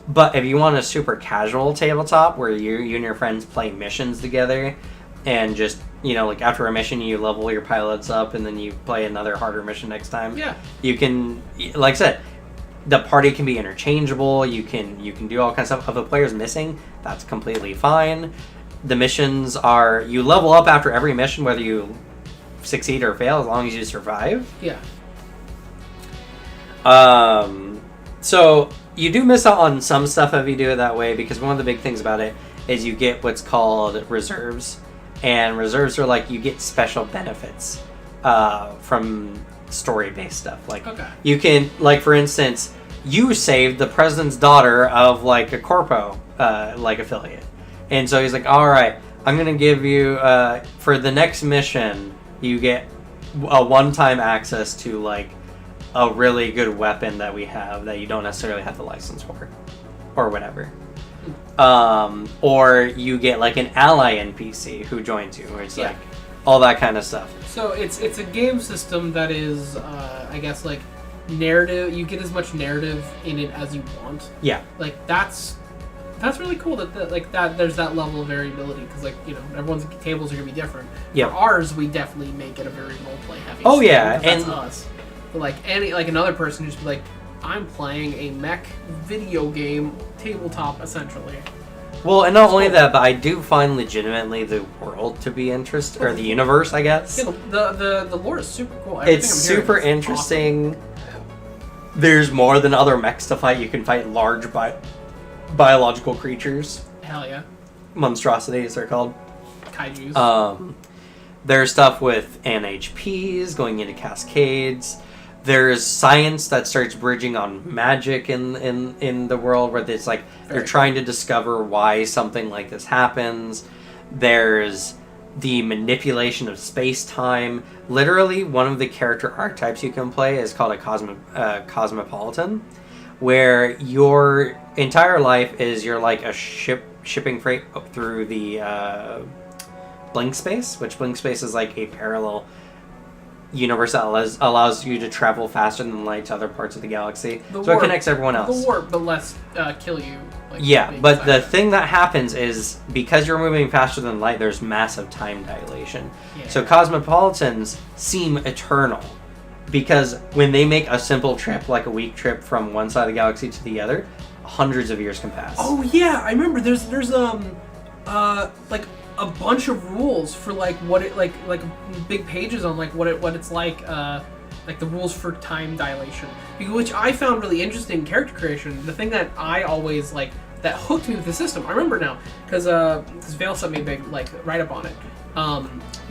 But if you want a super casual tabletop where you and your friends play missions together and just, like after a mission you level your pilots up and then you play another harder mission next time. Yeah. You can, like I said, the party can be interchangeable. You can do all kinds of stuff. If a player's missing, that's completely fine. The missions are, you level up after every mission whether you succeed or fail as long as you survive. Yeah. So you do miss out on some stuff if you do it that way because one of the big things about it is you get what's called reserves. And reserves are like you get special benefits from story-based stuff. Like you can, like for instance, you saved the president's daughter of like a corpo affiliate, and so he's like, all right, I'm gonna give you for the next mission, you get a one-time access to like a really good weapon that we have that you don't necessarily have the license for, or whatever. Or you get like an ally NPC who joins you, where it's like all that kind of stuff. So it's a game system that is, I guess, like narrative. You get as much narrative in it as you want. Yeah. Like that's really cool that there's that level of variability because everyone's tables are gonna be different. Yeah. For ours, we definitely make it a very roleplay heavy. Oh yeah, and that's us. But another person just be like, I'm playing a mech video game tabletop, essentially. Well, and not only that, but I do find legitimately the world to be interesting, or the universe, I guess. Yeah, the lore is super cool. It's super interesting. There's more than other mechs to fight. You can fight large biological creatures. Hell yeah. Monstrosities, they're called. Kaijus. There's stuff with NHPs going into cascades. There's science that starts bridging on magic in the world, where it's like they're trying to discover why something like this happens. There's the manipulation of space-time. Literally, one of the character archetypes you can play is called a cosmopolitan, where your entire life is you're like a shipping freight through the blink space, which blink space is like a parallel universe that allows you to travel faster than light to other parts of the galaxy. It connects everyone else. The warp, but less kill you. Like, yeah, but the thing that happens is because you're moving faster than light, there's massive time dilation. Yeah. So cosmopolitans seem eternal because when they make a simple trip, like a week trip from one side of the galaxy to the other, hundreds of years can pass. Oh yeah, I remember. There's like a bunch of rules for like what it like big pages on like what it's like the rules for time dilation, which I found really interesting in character creation. The thing that I always like that hooked me with the system, I remember now because Vale sent me a big like write up on it.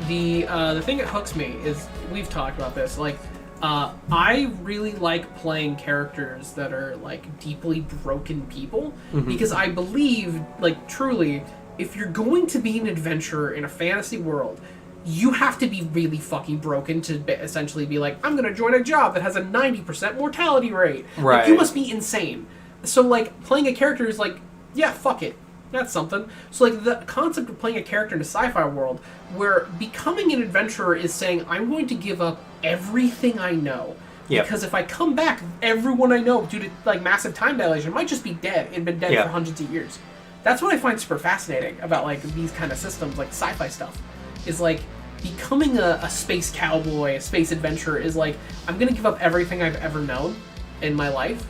The thing that hooks me is we've talked about this like. I really like playing characters that are like deeply broken people because I believe like truly if you're going to be an adventurer in a fantasy world, you have to be really fucking broken to essentially be like, I'm gonna join a job that has a 90% mortality rate. Right. Like, you must be insane. So like playing a character is like, yeah, fuck it. That's something. So like the concept of playing a character in a sci-fi world where becoming an adventurer is saying, I'm going to give up everything I know. Yep. Because if I come back, everyone I know due to like massive time dilation might just be dead and been dead for hundreds of years. That's what I find super fascinating about like these kind of systems, like sci-fi stuff, is like becoming a space cowboy, a space adventurer is like, I'm going to give up everything I've ever known in my life.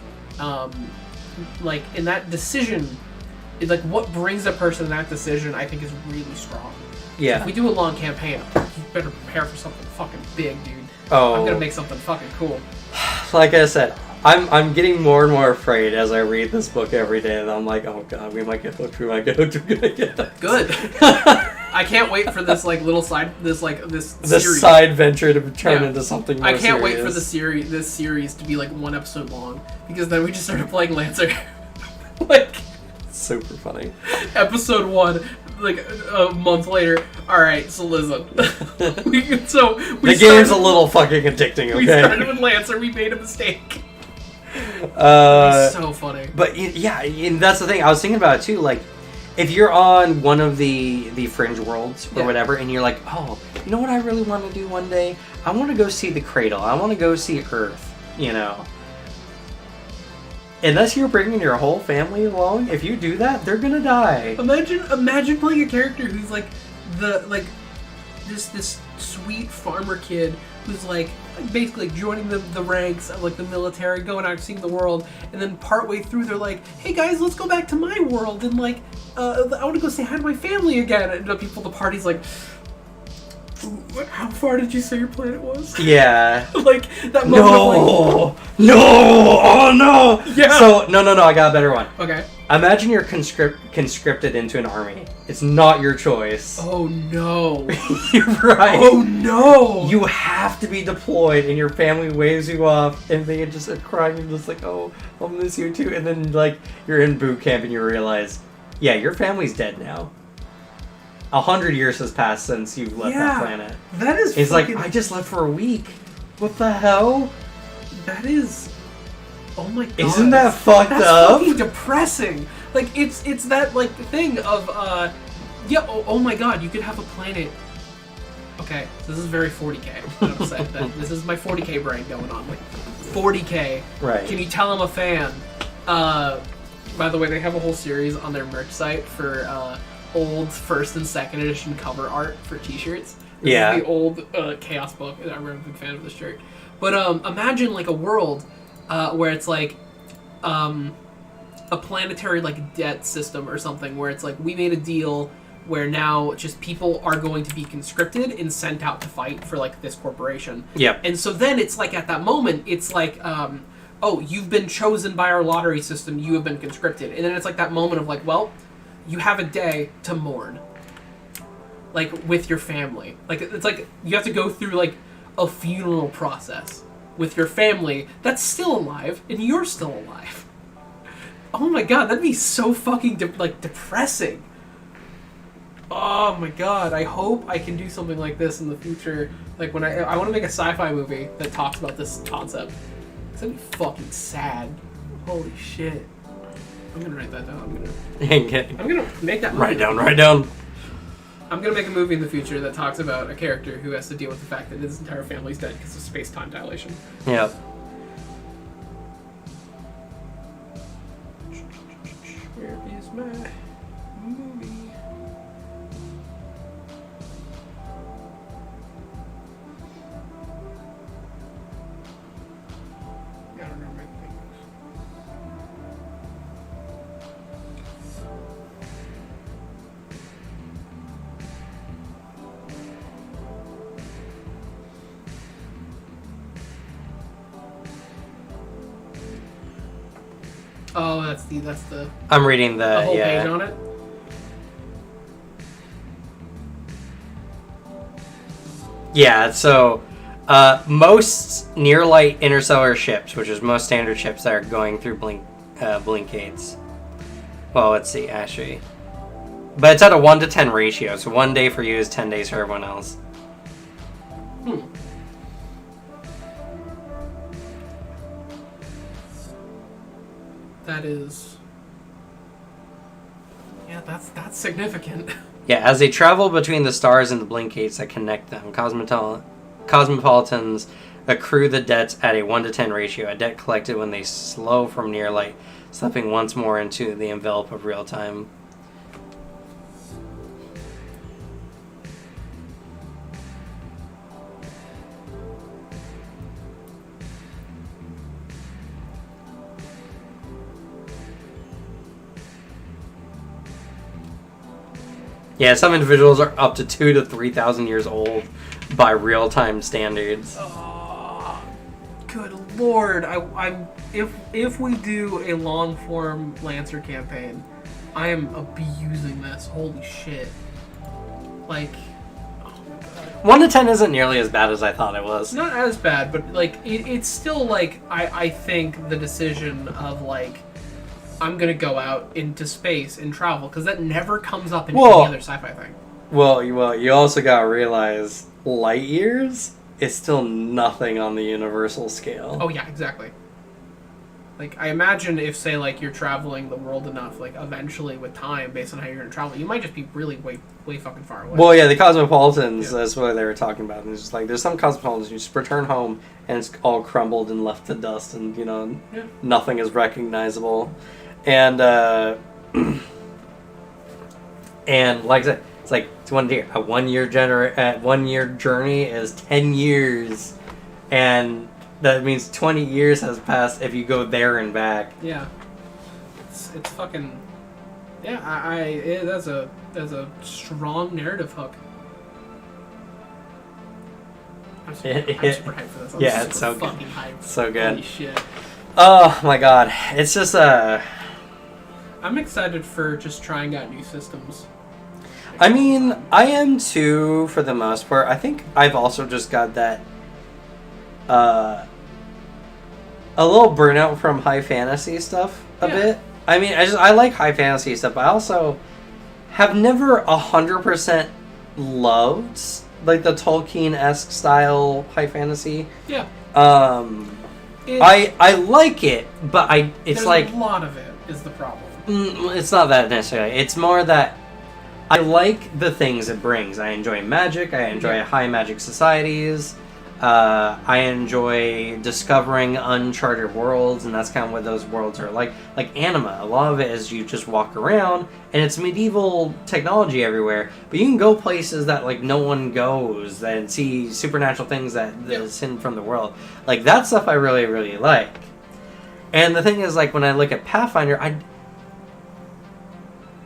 Like in that decision, it's like what brings a person to that decision I think is really strong. Yeah. So if we do a long campaign, you better prepare for something fucking big, dude. Oh. I'm going to make something fucking cool. Like I said, I'm getting more and more afraid as I read this book every day, and I'm like, oh god, we might get hooked. Good. I can't wait for this like little side, this series. Side venture to turn into something more I can't serious. wait for this series to be like one episode long, because then we just started playing Lancer. Like, super funny. Episode 1, like a month later. All right, so listen. The game's a little fucking addicting. Okay. We started with Lancer. We made a mistake. So funny. But yeah, and that's the thing. I was thinking about it too. Like, if you're on one of the fringe worlds or whatever, and you're like, oh, you know what I really want to do one day? I want to go see the Cradle. I want to go see Earth. You know. Unless you're bringing your whole family along, if you do that, they're gonna die. Imagine playing a character who's like this sweet farmer kid who's like basically joining the ranks of like the military, going out seeing the world, and then partway through they're like, hey guys, let's go back to my world and like I want to go say hi to my family again. And the party's like, how far did you say your planet was? Yeah. Like that moment of like, oh no. Yeah. So no, I got a better one. Okay. Imagine you're conscripted into an army. It's not your choice. Oh no. You're right. Oh no. You have to be deployed, and your family waves you off, and they just are crying and just like, oh, I'll miss you too. And then like you're in boot camp, and you realize, yeah, your family's dead now. 100 years has passed since you left that planet. That is. It's like, I just left for a week. What the hell? That is. Oh my god. Isn't that fucked up? That's fucking depressing. Like, it's that, like, thing of, yeah, oh my god, you could have a planet. Okay, this is very 40k. I'm upset. This is my 40k brain going on. Like, 40k. Right. Can you tell I'm a fan? By the way, they have a whole series on their merch site for, old first and second edition cover art for t-shirts. This is the old Chaos book. I'm a big fan of this shirt. But imagine like a world where it's like a planetary like debt system or something, where it's like we made a deal where now just people are going to be conscripted and sent out to fight for like this corporation. Yep. And so then it's like at that moment it's like oh, you've been chosen by our lottery system, you have been conscripted. And then it's like that moment of like, well, you have a day to mourn. Like, with your family. Like, it's like you have to go through, like, a funeral process with your family that's still alive, and you're still alive. Oh my god, that'd be so fucking, depressing. Oh my god, I hope I can do something like this in the future. Like, when I want to make a sci-fi movie that talks about this concept. That'd be fucking sad. Holy shit. I'm gonna write that down. I'm gonna make that movie. Write down. I'm gonna make a movie in the future that talks about a character who has to deal with the fact that his entire family's dead because of space-time dilation. Yeah. Where is my movie? I don't know my things. Oh, that's the I'm reading the whole page on it. Yeah, so most near-light interstellar ships, which is most standard ships that are going through blinkades. Well, let's see, actually. But it's at a 1 to 10 ratio, so 1 day for you is 10 days for everyone else. That is... Yeah, that's significant. Yeah, as they travel between the stars and the blinkades that connect them, cosmopolitans accrue the debts at a 1 to 10 ratio, a debt collected when they slow from near light, slipping once more into the envelope of real time. Yeah, some individuals are up to 2,000 to 3,000 years old by real-time standards. Oh, good lord! If we do a long-form Lancer campaign, I am abusing this. Holy shit! Like, oh my god. 1 to 10 isn't nearly as bad as I thought it was. Not as bad, but like it's still like I think the decision of like, I'm gonna go out into space and travel, because that never comes up in any other sci-fi thing. Well, you also gotta realize light years is still nothing on the universal scale. Oh yeah, exactly. Like, I imagine if, say, like, you're traveling the world enough, like, eventually with time, based on how you're gonna travel, you might just be really way fucking far away. Well, yeah, the cosmopolitans, that's what they were talking about. And it's just like, there's some cosmopolitans who just return home and it's all crumbled and left to dust and, nothing is recognizable. And, and like I said, it's like, it's 1 year. A 1 year 1 year journey is 10 years. And that means 20 years has passed if you go there and back. Yeah. It's fucking... Yeah, that's a strong narrative hook. I'm super hyped for this. It's so fucking good. Hyped. So good. Holy shit. Oh my god. It's just I'm excited for just trying out new systems. I mean, I am too, for the most part. I think I've also just got that a little burnout from high fantasy stuff a bit. I mean, I like high fantasy stuff, but I also have never 100% loved like the Tolkien-esque style high fantasy. Yeah. I like it, but it's like a lot of it is the problem. It's not that necessarily. It's more that I like the things it brings. I enjoy magic. I enjoy high magic societies. I enjoy discovering uncharted worlds, and that's kind of what those worlds are like. Like Anima, a lot of it is you just walk around, and it's medieval technology everywhere, but you can go places that like no one goes and see supernatural things that is hidden from the world. Like that stuff I really, really like. And the thing is, like when I look at Pathfinder,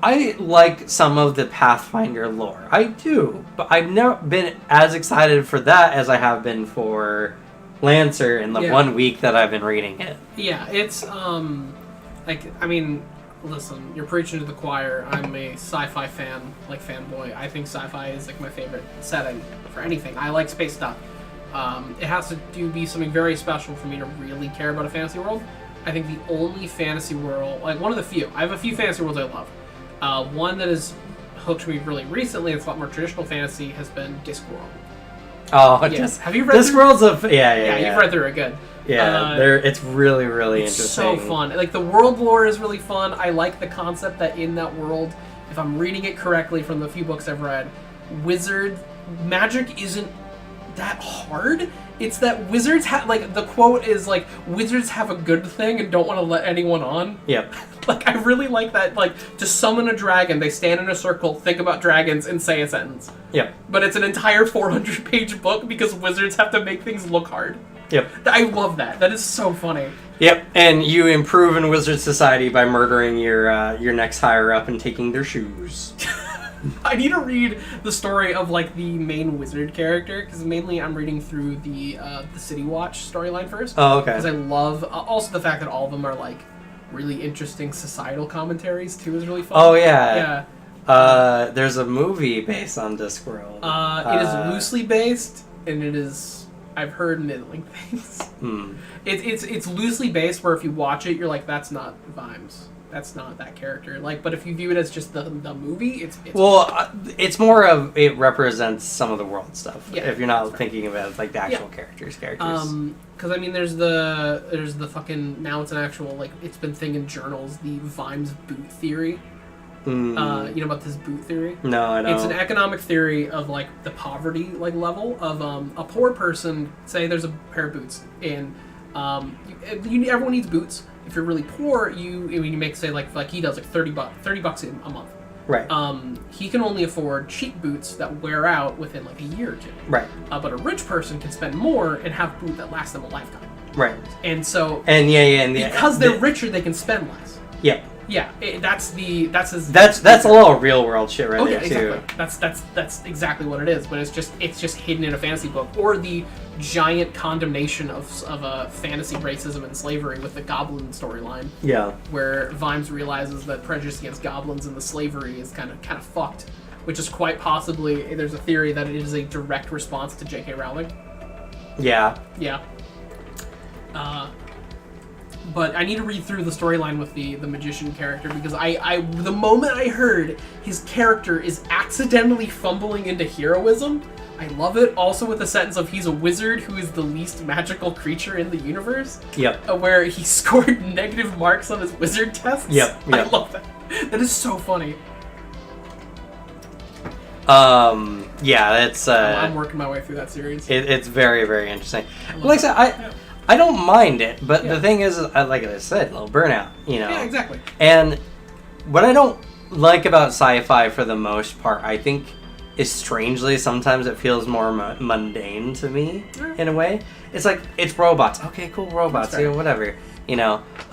I like some of the Pathfinder lore. I do. But I've never been as excited for that as I have been for Lancer in the 1 week that I've been reading it. Yeah, it's listen, you're preaching to the choir. I'm a sci-fi fan, fanboy. I think sci-fi is my favorite setting for anything. I like space stuff. It has to be something very special for me to really care about a fantasy world. I think the only fantasy world, one of the few, I have a few fantasy worlds I love. One that has hooked me really recently, it's a lot more traditional fantasy, has been Discworld. Oh, yes. Have you read Discworld's Yeah, you've read through it, good. Yeah, it's really, really interesting. So fun. The world lore is really fun. I like the concept that in that world, if I'm reading it correctly from the few books I've read, magic isn't that hard. It's that wizards have, the quote is, wizards have a good thing and don't want to let anyone on. Yep. I really like that, to summon a dragon, they stand in a circle, think about dragons, and say a sentence. Yep. But it's an entire 400-page book because wizards have to make things look hard. Yep. I love that. That is so funny. Yep, and you improve in wizard society by murdering your next higher up and taking their shoes. I need to read the story of the main wizard character because mainly I'm reading through the City Watch storyline first. Oh, okay. Because I love also the fact that all of them are really interesting societal commentaries too is really fun. Oh yeah. Yeah. There's a movie based on Discworld. It is loosely based, and it is I've heard middling things. It's loosely based where if you watch it, you're like, that's not Vimes. That's not that character. But if you view it as just the movie, it's it's more of it represents some of the world stuff. Yeah, if you're not thinking about it the actual characters. Because there's the fucking now it's an actual it's been thing in journals, the Vimes boot theory. You know about this boot theory? No, I don't. It's an economic theory of the poverty level of a poor person. Say there's a pair of boots and everyone needs boots. If you're really poor, you make say he does $30 a month. Right. He can only afford cheap boots that wear out within a year or two. Right. But a rich person can spend more and have boots that last them a lifetime. Right. And so because they're richer, they can spend less. Yep. Yeah, that's a little real world shit right there too. Exactly. That's exactly what it is, but it's just hidden in a fantasy book, or the giant condemnation of fantasy racism and slavery with the goblin storyline. Yeah, where Vimes realizes that prejudice against goblins and the slavery is kind of fucked, which is quite possibly there's a theory that it is a direct response to J.K. Rowling. Yeah. Yeah. But I need to read through the storyline with the magician character because the moment I heard his character is accidentally fumbling into heroism, I love it. Also with the sentence of he's a wizard who is the least magical creature in the universe. Yep. Where he scored negative marks on his wizard tests. Yep. I love that. That is so funny. Yeah, that's. I'm working my way through that series. It's very, very interesting. Like I said, I don't mind it, but the thing is, like I said, a little burnout, Yeah, exactly. And what I don't like about sci-fi for the most part, I think, is strangely sometimes it feels more mundane to me in a way. It's it's robots. Okay, cool, robots. Whatever. Some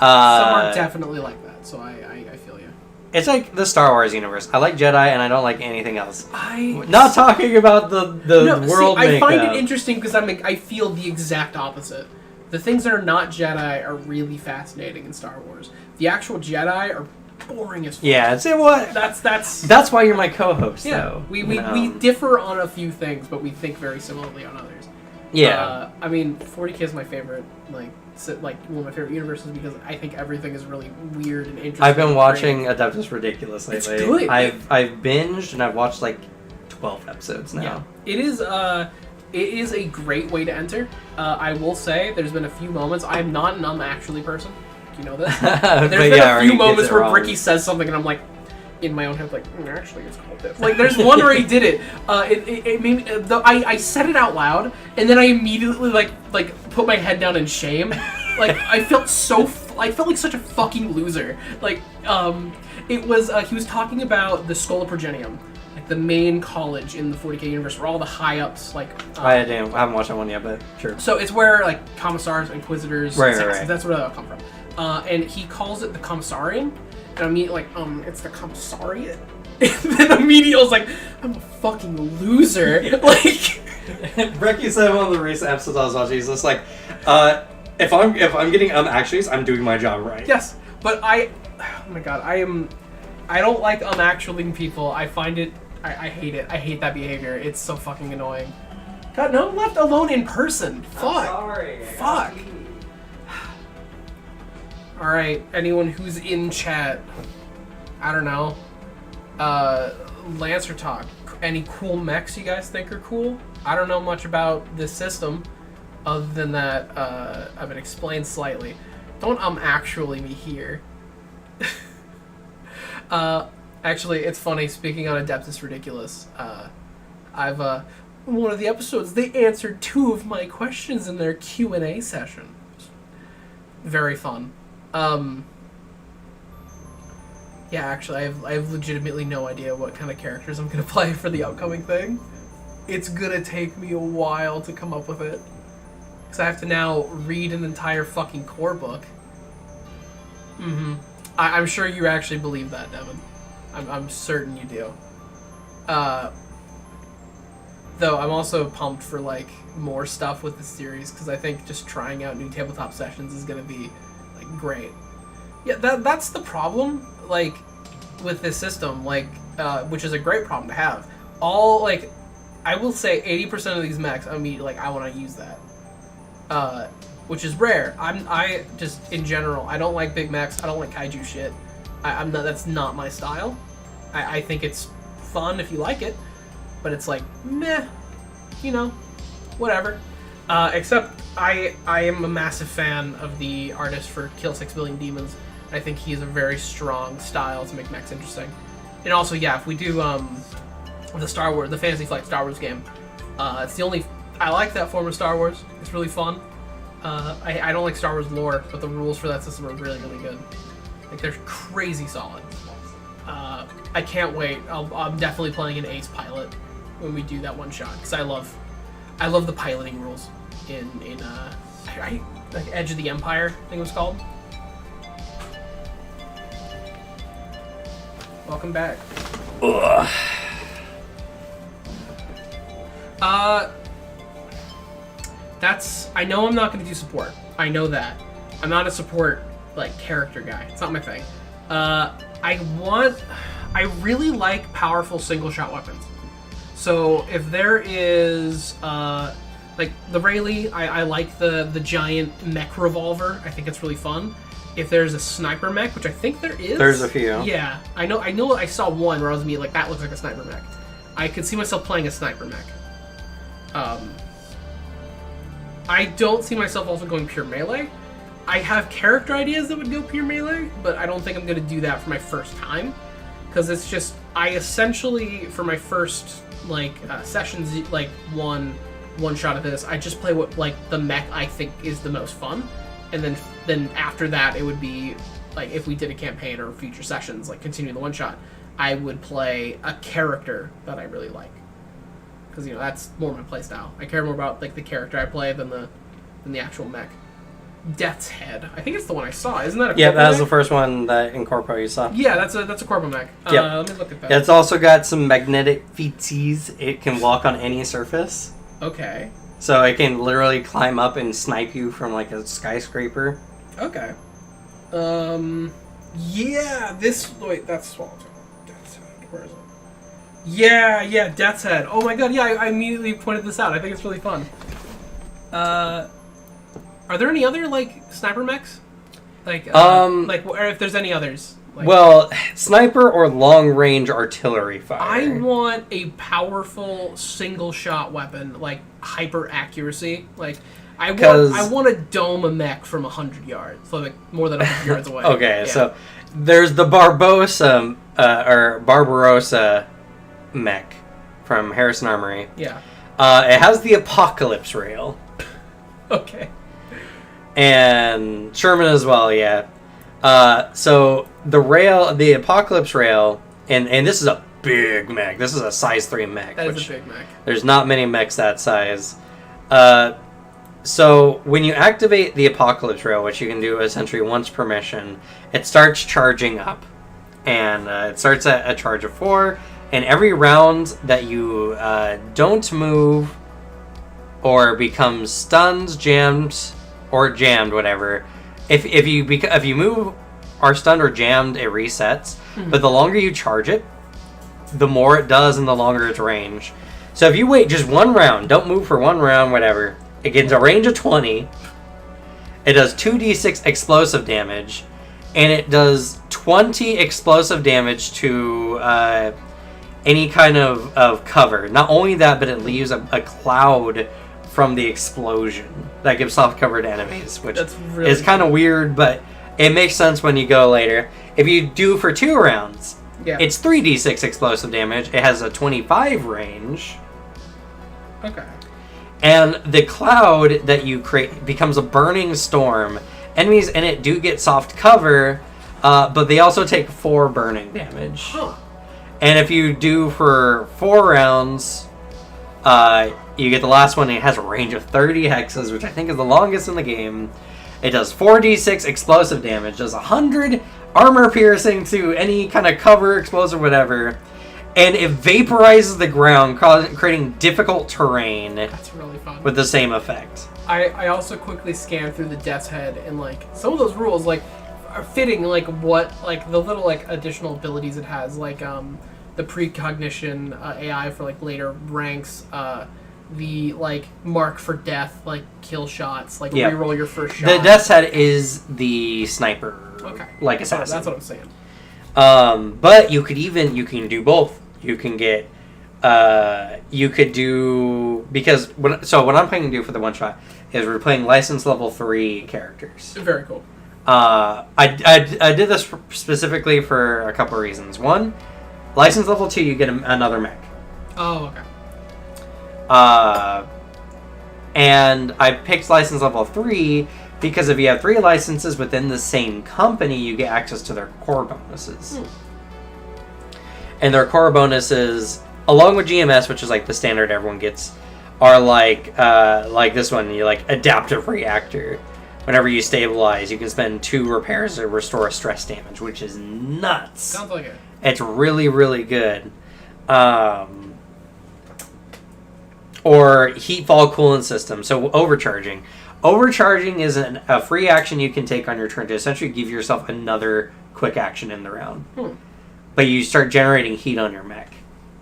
are definitely like that, so I feel you. It's like the Star Wars universe. I like Jedi, and I don't like anything else. Not talking about the world. I find it interesting because I feel the exact opposite. The things that are not Jedi are really fascinating in Star Wars. The actual Jedi are boring as fuck. Yeah, what? That's why you're my co-host. Yeah, though. We differ on a few things, but we think very similarly on others. Yeah. 40K is my favorite. One of my favorite universes because I think everything is really weird and interesting. I've been watching Adeptus Ridiculous lately. It's good. I've binged and I've watched 12 episodes now. Yeah. It is a great way to enter. I will say there's been a few moments. I'm not an actually person. Do you know this? There's been a few moments where Bricky says something and I'm in my own head actually it's called this. There's one where he did it. It made me, I said it out loud and then I immediately put my head down in shame. I felt like such a fucking loser. It was he was talking about the Schola Progenium. The main college in the 40K universe where all the high-ups, I haven't watched that one yet, but sure. So it's where, commissars, inquisitors, right. That's where that'll come from. And he calls it the commissarium, and I'm immediately it's the commissariat? And then immediately I was I'm a fucking loser. Becky said one of the recent episodes I was watching, he's just like, if I'm getting actuallys, I'm doing my job right. Yes, but oh my god, I don't like actuallying people. I find it, I hate it. I hate that behavior. It's so fucking annoying. God, no, I'm left alone in person. Fuck. I'm sorry. Fuck. Alright, anyone who's in chat, I don't know, Lancer talk. Any cool mechs you guys think are cool? I don't know much about this system, other than that I've been explained slightly. Don't actually me here. Actually, it's funny, speaking on Adeptus Ridiculous, I've, one of the episodes, they answered 2 of my questions in their Q&A session. Very fun. Yeah, actually, I have legitimately no idea what kind of characters I'm gonna play for the upcoming thing. It's gonna take me a while to come up with it. Because I have to now read an entire fucking core book. Mm-hmm. I'm sure you actually believe that, Devin. I'm certain you do. Though I'm also pumped for, like, more stuff with the series, because I think just trying out new tabletop sessions is gonna be, like, great. Yeah, that's the problem, like, with this system, like, which is a great problem to have. All, like, I will say 80% of these mechs, I'm immediately like, I want to use that. Which is rare. I just, in general, I don't like big mechs, I don't like kaiju shit. I'm not, that's not my style. I think it's fun if you like it, but it's like, meh, you know, whatever. Except I am a massive fan of the artist for Kill 6 Billion Demons. I think he has a very strong style to make mechs interesting. And also, yeah, if we do the Fantasy Flight Star Wars game, it's the only, I like that form of Star Wars. It's really fun. I don't like Star Wars lore, but the rules for that system are really, really good. Like, they're crazy solid. I can't wait. I'm definitely playing an Ace pilot when we do that one shot, because I love the piloting rules in like Edge of the Empire, I think it was called. Welcome back. Ugh. I know I'm not going to do support. I know that. I'm not a support, like, character guy. It's not my thing. I really like powerful single-shot weapons. So if there is, like, the Rayleigh, I like the giant mech revolver. I think it's really fun. If there's a sniper mech, which I think there is. There's a few. Yeah. I know I saw one where I was like, that looks like a sniper mech. I could see myself playing a sniper mech. I don't see myself also going pure melee. I have character ideas that would go pure melee, but I don't think I'm going to do that for my first time. Because it's just, I essentially, for my first, like, sessions, like, one shot of this, I just play what, like, the mech I think is the most fun. And then after that, it would be, like, if we did a campaign or future sessions, like, continue the one shot, I would play a character that I really like. Because, you know, that's more my play style. I care more about, like, the character I play than the actual mech. Death's Head. I think it's the one I saw. Isn't that a Yeah, that was mech? the first one that in Corpo you saw. Yeah, that's a Corpo mech. Yep. Let me look at that. It's also got some magnetic feeties. It can walk on any surface. Okay. So it can literally climb up and snipe you from, like, a skyscraper. Okay. Yeah, wait, that's Swallowtail. Death's Head. Where is it? Yeah, Death's Head. Oh my god, yeah, I immediately pointed this out. I think it's really fun. Are there any other, like, sniper mechs? Like, or if there's any others. Like, well, sniper or long-range artillery fire. I want a powerful single-shot weapon, like hyper accuracy. Like, I want to dome a mech from 100 yards, so like more than 100 yards away. Okay, yeah. So there's the Barbossa or Barbarossa mech from Harrison Armory. Yeah. It has the Apocalypse rail. Okay. And Sherman as well, yeah. So the Apocalypse rail, and this is a big mech. This is a size 3 mech. That is a big mech. There's not many mechs that size. So when you activate the Apocalypse rail, which you can do essentially once per mission, it starts charging up. And it starts at a charge of 4. And every round that you don't move or becomes stunned, jammed, or jammed, whatever. If you move, are stunned or jammed, it resets. But the longer you charge it, the more it does, and the longer its range. So if you wait just 1 round, don't move for 1 round, whatever, it gets a range of 20. It does 2d6 explosive damage, and it does 20 explosive damage to any kind of cover. Not only that, but it leaves a cloud from the explosion that gives soft cover to enemies, which is kind of weird, but it makes sense when you go later. If you do for 2 rounds, it's 3d6 explosive damage. It has a 25 range. Okay. And the cloud that you create becomes a burning storm. Enemies in it do get soft cover, but they also take 4 burning damage. Huh. And if you do for 4 rounds, you get the last one, and it has a range of 30 hexes, which I think is the longest in the game. It does 4d6 explosive damage, does 100 armor piercing to any kind of cover, explosive, whatever. And it vaporizes the ground, creating difficult terrain. That's really fun. With the same effect. I also quickly scanned through the Death's Head, and like some of those rules like are fitting like what like the little like additional abilities it has, like the precognition AI for like later ranks, the like mark for death, like kill shots, like reroll your first shot. The Death's Head is the sniper, like assassin. That's what I'm saying. But you can do both. You can get, you could do, because what I'm planning to do for the one shot is we're playing license level 3 characters. Very cool. I did this specifically for a couple of reasons. One, license level 2, you get another mech. Oh, okay. And I picked license level 3 because if you have 3 licenses within the same company, you get access to their core bonuses. And their core bonuses, along with GMS, which is like the standard everyone gets, are like this one. You like adaptive reactor. Whenever you stabilize, you can spend 2 repairs to restore stress damage, which is nuts. Sounds like it. It's really, really good. Or heat fall coolant system. So overcharging. Overcharging is a free action you can take on your turn to essentially give yourself another quick action in the round. But you start generating heat on your mech.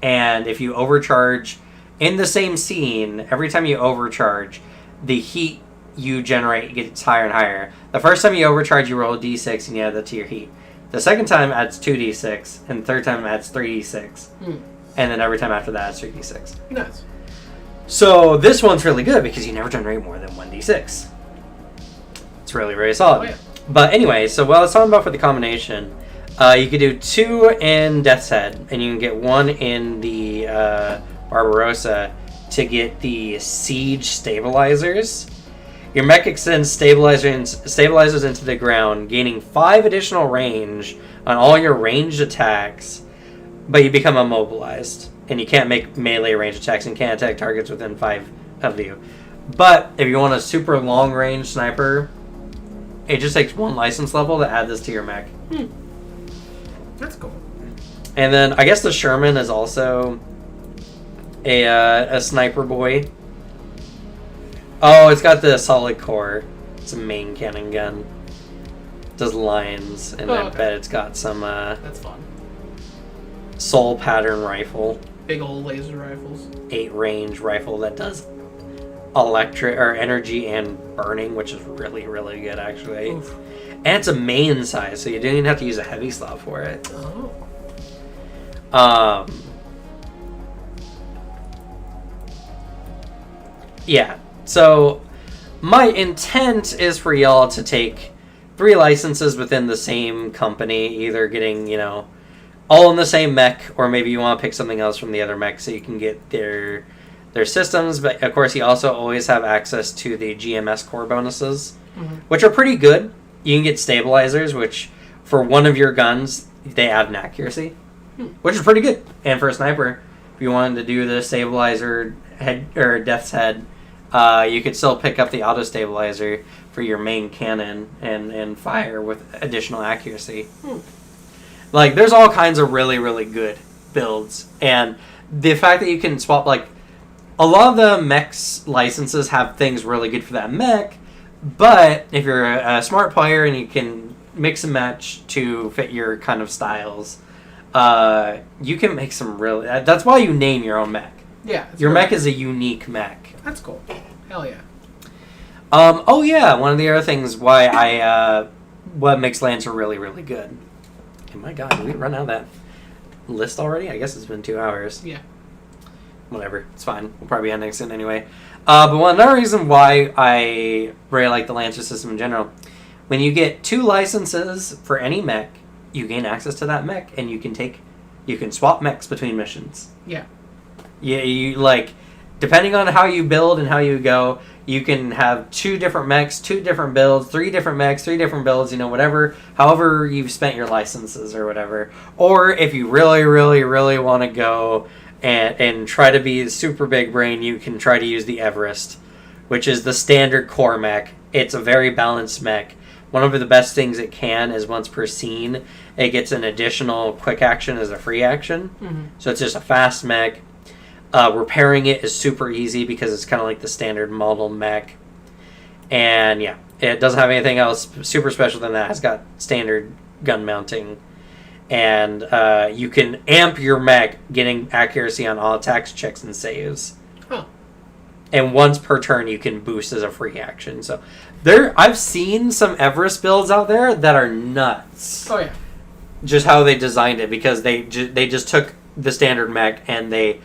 And if you overcharge in the same scene, every time you overcharge, the heat you generate gets higher and higher. The first time you overcharge, you roll a d6 and you add that to your heat. The second time adds 2d6, and the third time adds 3d6. And then every time after that adds 3d6. Nice. So this one's really good because you never generate more than 1d6. It's really, really solid. Oh, yeah. But anyway, so what I was talking about for the combination, you could do 2 in Death's Head, and you can get 1 in the Barbarossa to get the Siege Stabilizers. Your mech extends stabilizers into the ground, gaining 5 additional range on all your ranged attacks, but you become immobilized. And you can't make melee range attacks and can't attack targets within 5 of you. But if you want a super long range sniper, it just takes 1 license level to add this to your mech. That's cool. And then I guess the Sherman is also a sniper boy. Oh, it's got the solid core. It's a main cannon gun. It does lines, and I bet it's got some that's fun. soul pattern rifle. Big old laser rifles. 8 range rifle that does electric or energy and burning, which is really, really good actually. Oof. And it's a main size, so you don't even have to use a heavy slot for it. Oh. Yeah. So my intent is for y'all to take 3 licenses within the same company, either getting, all in the same mech, or maybe you want to pick something else from the other mech so you can get their systems. But of course, you also always have access to the GMS core bonuses, which are pretty good. You can get stabilizers, which for one of your guns, they add an accuracy, which is pretty good. And for a sniper, if you wanted to do the stabilizer head or Death's Head, you could still pick up the auto stabilizer for your main cannon and fire with additional accuracy. Like, there's all kinds of really, really good builds. And the fact that you can swap, like, a lot of the mechs licenses have things really good for that mech, but if you're a smart player and you can mix and match to fit your kind of styles, you can make some really... That's why you name your own mech. Yeah. Your mech is a unique mech. That's cool. Hell yeah. Oh yeah, one of the other things why what makes Lancer really, really good. Oh my god, did we run out of that list already? I guess it's been 2 hours. Yeah. Whatever, it's fine. We'll probably be ending soon anyway. But another reason why I really like the Lancer system in general, when you get 2 licenses for any mech, you gain access to that mech, and you can swap mechs between missions. Yeah. Yeah, you like, depending on how you build and how you go, you can have 2 different mechs, 2 different builds, 3 different mechs, 3 different builds, whatever, however you've spent your licenses or whatever. Or if you really, really, really want to go and try to be super big brain, you can try to use the Everest, which is the standard core mech. It's a very balanced mech. One of the best things it can is once per scene, it gets an additional quick action as a free action. Mm-hmm. So it's just a fast mech. Repairing it is super easy because it's kind of like the standard model mech. And yeah, it doesn't have anything else super special than that. It's got standard gun mounting. And you can amp your mech, getting accuracy on all attacks, checks, and saves. Huh. And once per turn, you can boost as a free action. So I've seen some Everest builds out there that are nuts. Oh yeah. Just how they designed it, because they just took the standard mech and they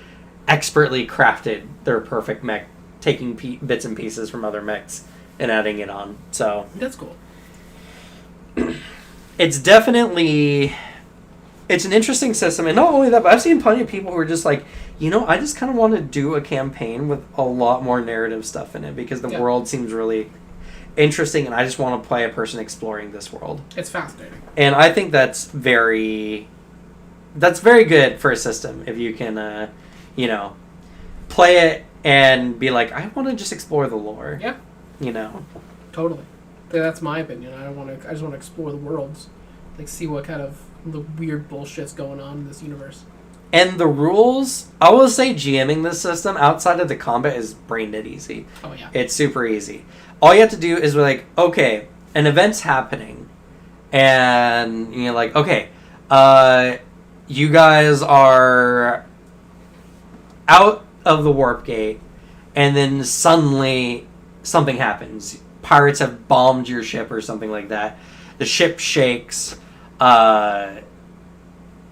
expertly crafted their perfect mech, taking bits and pieces from other mechs and adding it on. So that's cool. It's definitely... It's an interesting system, and not only that, but I've seen plenty of people who are just like, I just kind of want to do a campaign with a lot more narrative stuff in it, because the world seems really interesting, and I just want to play a person exploring this world. It's fascinating. And I think that's very good for a system, if you can, play it and be like, I want to just explore the lore. Yeah. Totally. That's my opinion. I just want to explore the worlds, like see what kind of the weird bullshit's going on in this universe. And the rules, I will say GMing this system outside of the combat is brain dead easy. Oh yeah. It's super easy. All you have to do is like, okay, an event's happening, and you're like, okay, you guys are out of the warp gate, and then suddenly something happens. Pirates have bombed your ship or something like that. The ship shakes.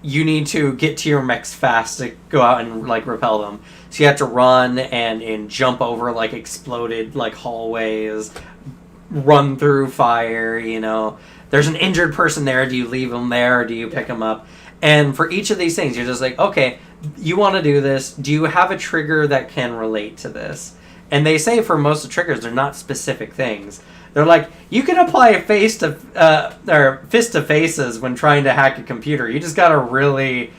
You need to get to your mechs fast to go out and like repel them. So you have to run and jump over like exploded like hallways, run through fire. There's an injured person there. Do you leave them there or do you pick them up? And for each of these things, you're just like, okay, you want to do this. Do you have a trigger that can relate to this? And they say for most of the triggers, they're not specific things. They're like, you can apply a fist to faces when trying to hack a computer. You just gotta really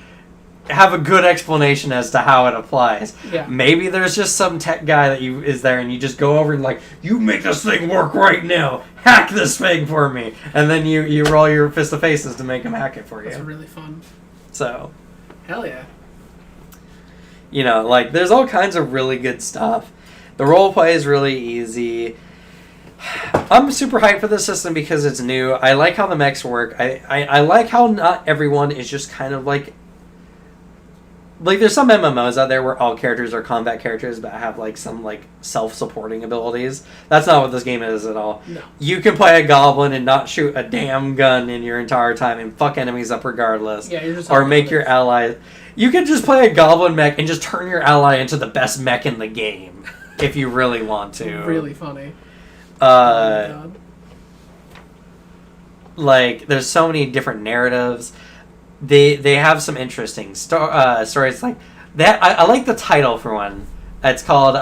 have a good explanation as to how it applies. Yeah. Maybe there's just some tech guy that is there, and you just go over and like, you make this thing work right now. Hack this thing for me, and then you roll your fist to faces to make him hack it for you. That's really fun. So, hell yeah. Like there's all kinds of really good stuff. The roleplay is really easy. I'm super hyped for this system because it's new. I like how the mechs work. I like how not everyone is just kind of like there's some MMOs out there where all characters are combat characters but have like some like self-supporting abilities. That's not what this game is at all. No. You can play a goblin and not shoot a damn gun in your entire time and fuck enemies up regardless. Yeah, you're just or make your allies. You can just play a goblin mech and just turn your ally into the best mech in the game if you really want to. Really funny. Like there's so many different narratives. They have some interesting stories like that. I like the title for one. It's called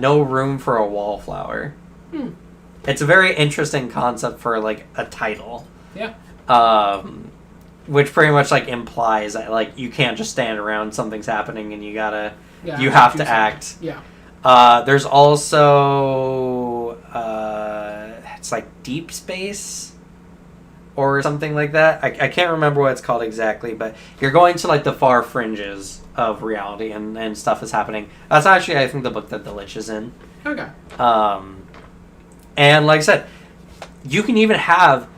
No Room for a Wallflower. It's a very interesting concept for like a title. Yeah. Which pretty much like implies that like you can't just stand around, something's happening and you have to act. Yeah. There's also it's like Deep Space or something like that. I can't remember what it's called exactly, but you're going to like the far fringes of reality and stuff is happening. That's actually, I think, the book that the Lich is in. Okay. And like I said, you can even have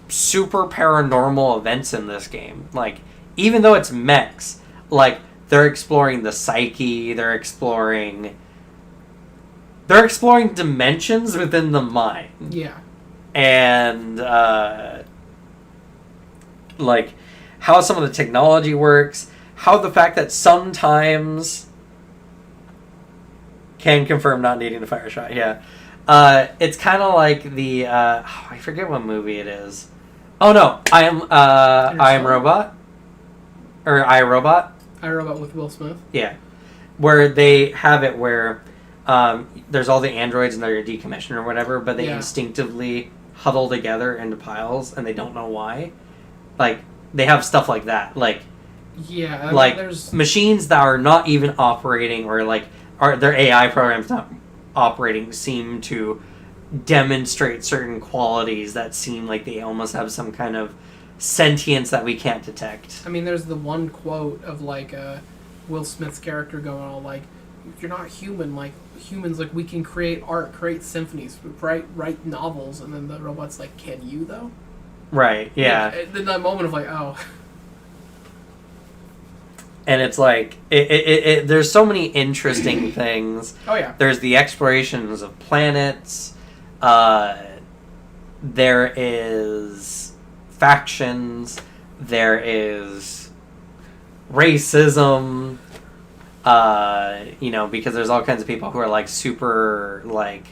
super paranormal events in this game. Like, even though it's mechs, like, they're exploring the psyche, they're exploring dimensions within the mind. Yeah. And, like, how some of the technology works, how the fact that sometimes can confirm not needing a fire shot, yeah. It's kind of like the, I forget what movie it is. Oh no, I Am Robot? Or I, Robot? I, Robot with Will Smith? Yeah. Where they have it where there's all the androids and they're decommissioned or whatever, but they instinctively huddle together into piles and they don't know why. Like, they have stuff like that. Like, yeah, like there's machines that are not even operating, or like their AI programs not operating, seem to demonstrate certain qualities that seem like they almost have some kind of sentience that we can't detect. I mean, there's the one quote of like Will Smith's character going all like, "You're not human. Like humans, like we can create art, create symphonies, write novels," and then the robot's like, "Can you though?" Right. Yeah. In that moment of like, oh. And it's like there's so many interesting things. Oh yeah. There's the explorations of planets. There is factions. There is racism. Because there's all kinds of people who are like super like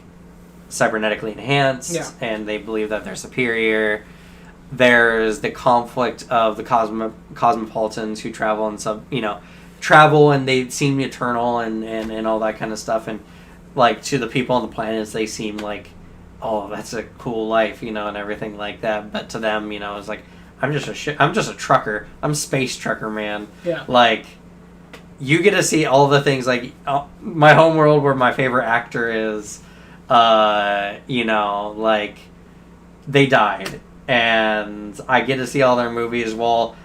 cybernetically enhanced, and they believe that they're superior. There's the conflict of the cosmopolitans who travel and they seem eternal and all that kind of stuff. And like to the people on the planets, they seem like, oh, that's a cool life, and everything like that. But to them, it's like, I'm just a trucker. I'm space trucker, man. Yeah. Like, you get to see all the things like my homeworld where my favorite actor is, like they died. And I get to see all their movies. Well,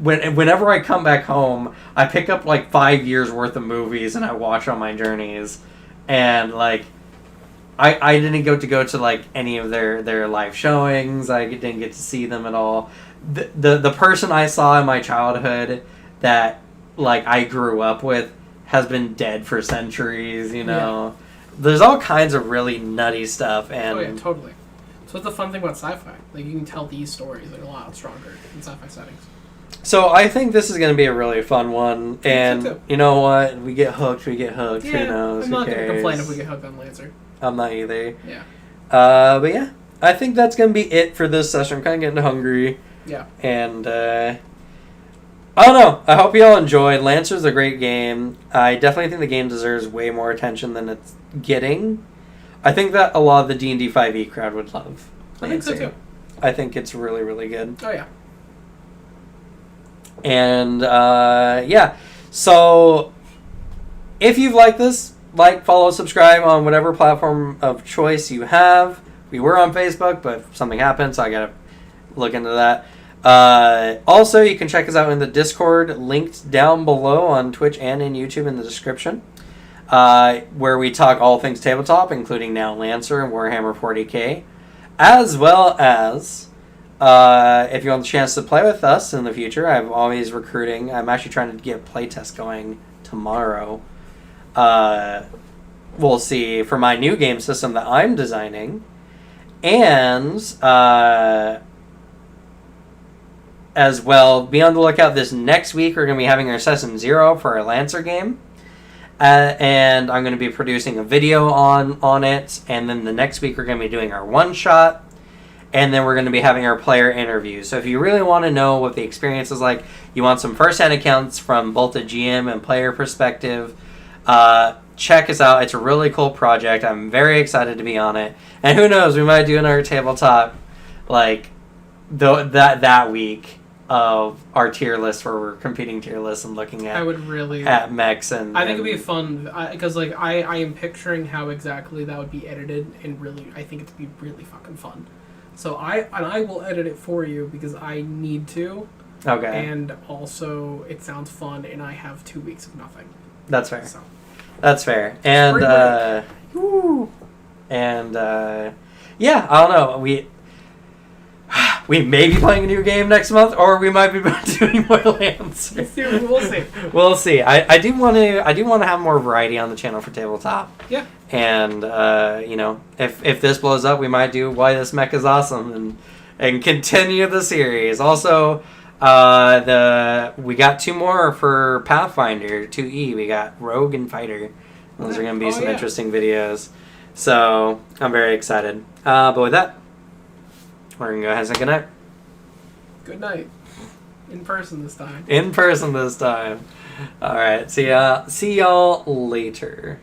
whenever I come back home, I pick up like 5 years worth of movies and I watch on my journeys. And like, I didn't go to like any of their live showings. I didn't get to see them at all. The person I saw in my childhood that like I grew up with has been dead for centuries. Yeah. There's all kinds of really nutty stuff. And oh yeah, totally. So what's the fun thing about sci-fi? Like, you can tell these stories like a lot stronger in sci-fi settings. So I think this is going to be a really fun one, and you know what? We get hooked. Yeah, Who knows? I'm not going to complain if we get hooked on Lancer. I'm not either. Yeah. But yeah, I think that's going to be it for this session. I'm kind of getting hungry. Yeah. And I don't know. I hope you all enjoyed. Lancer's a great game. I definitely think the game deserves way more attention than it's getting. I think that a lot of the D&D 5e crowd would love Lancer. I think so too. I think it's really, really good. Oh yeah. And yeah, so if you've liked this, like, follow, subscribe on whatever platform of choice you have. We were on Facebook, but something happened, so I gotta look into that. Also, you can check us out in the Discord, linked down below on Twitch and in YouTube in the description, where we talk all things tabletop, including now Lancer and Warhammer 40k, as well as if you want the chance to play with us in the future. I'm always recruiting. I'm actually trying to get a playtest going tomorrow. We'll see, for my new game system that I'm designing. And as well, be on the lookout this next week. We're going to be having our Session 0 for our Lancer game. And I'm going to be producing a video on it. And then the next week we're going to be doing our one-shot. And then we're going to be having our player interviews. So if you really want to know what the experience is like, you want some first-hand accounts from both the GM and player perspective, check us out. It's a really cool project. I'm very excited to be on it. And who knows, we might do another tabletop like that week of our tier list, where we're competing tier lists and looking at at mechs. And I think it'd be fun because like I am picturing how exactly that would be edited, and really I think it'd be really fucking fun. So I will edit it for you because I need to. Okay. And also, it sounds fun, and I have 2 weeks of nothing. That's fair. So, That's fair. And yeah, I don't know. We may be playing a new game next month, or we might be doing more lands. we'll see. We'll see. I do want to have more variety on the channel for tabletop. Yeah. And you know, if this blows up, we might do Why This Mech is Awesome and continue the series. Also, we got 2 more for Pathfinder 2E. We got Rogue and Fighter. Those are going to be some interesting videos. So I'm very excited. But with that, we're going to go ahead and say goodnight. Good night. In person this time. In person this time. All right. See y'all later.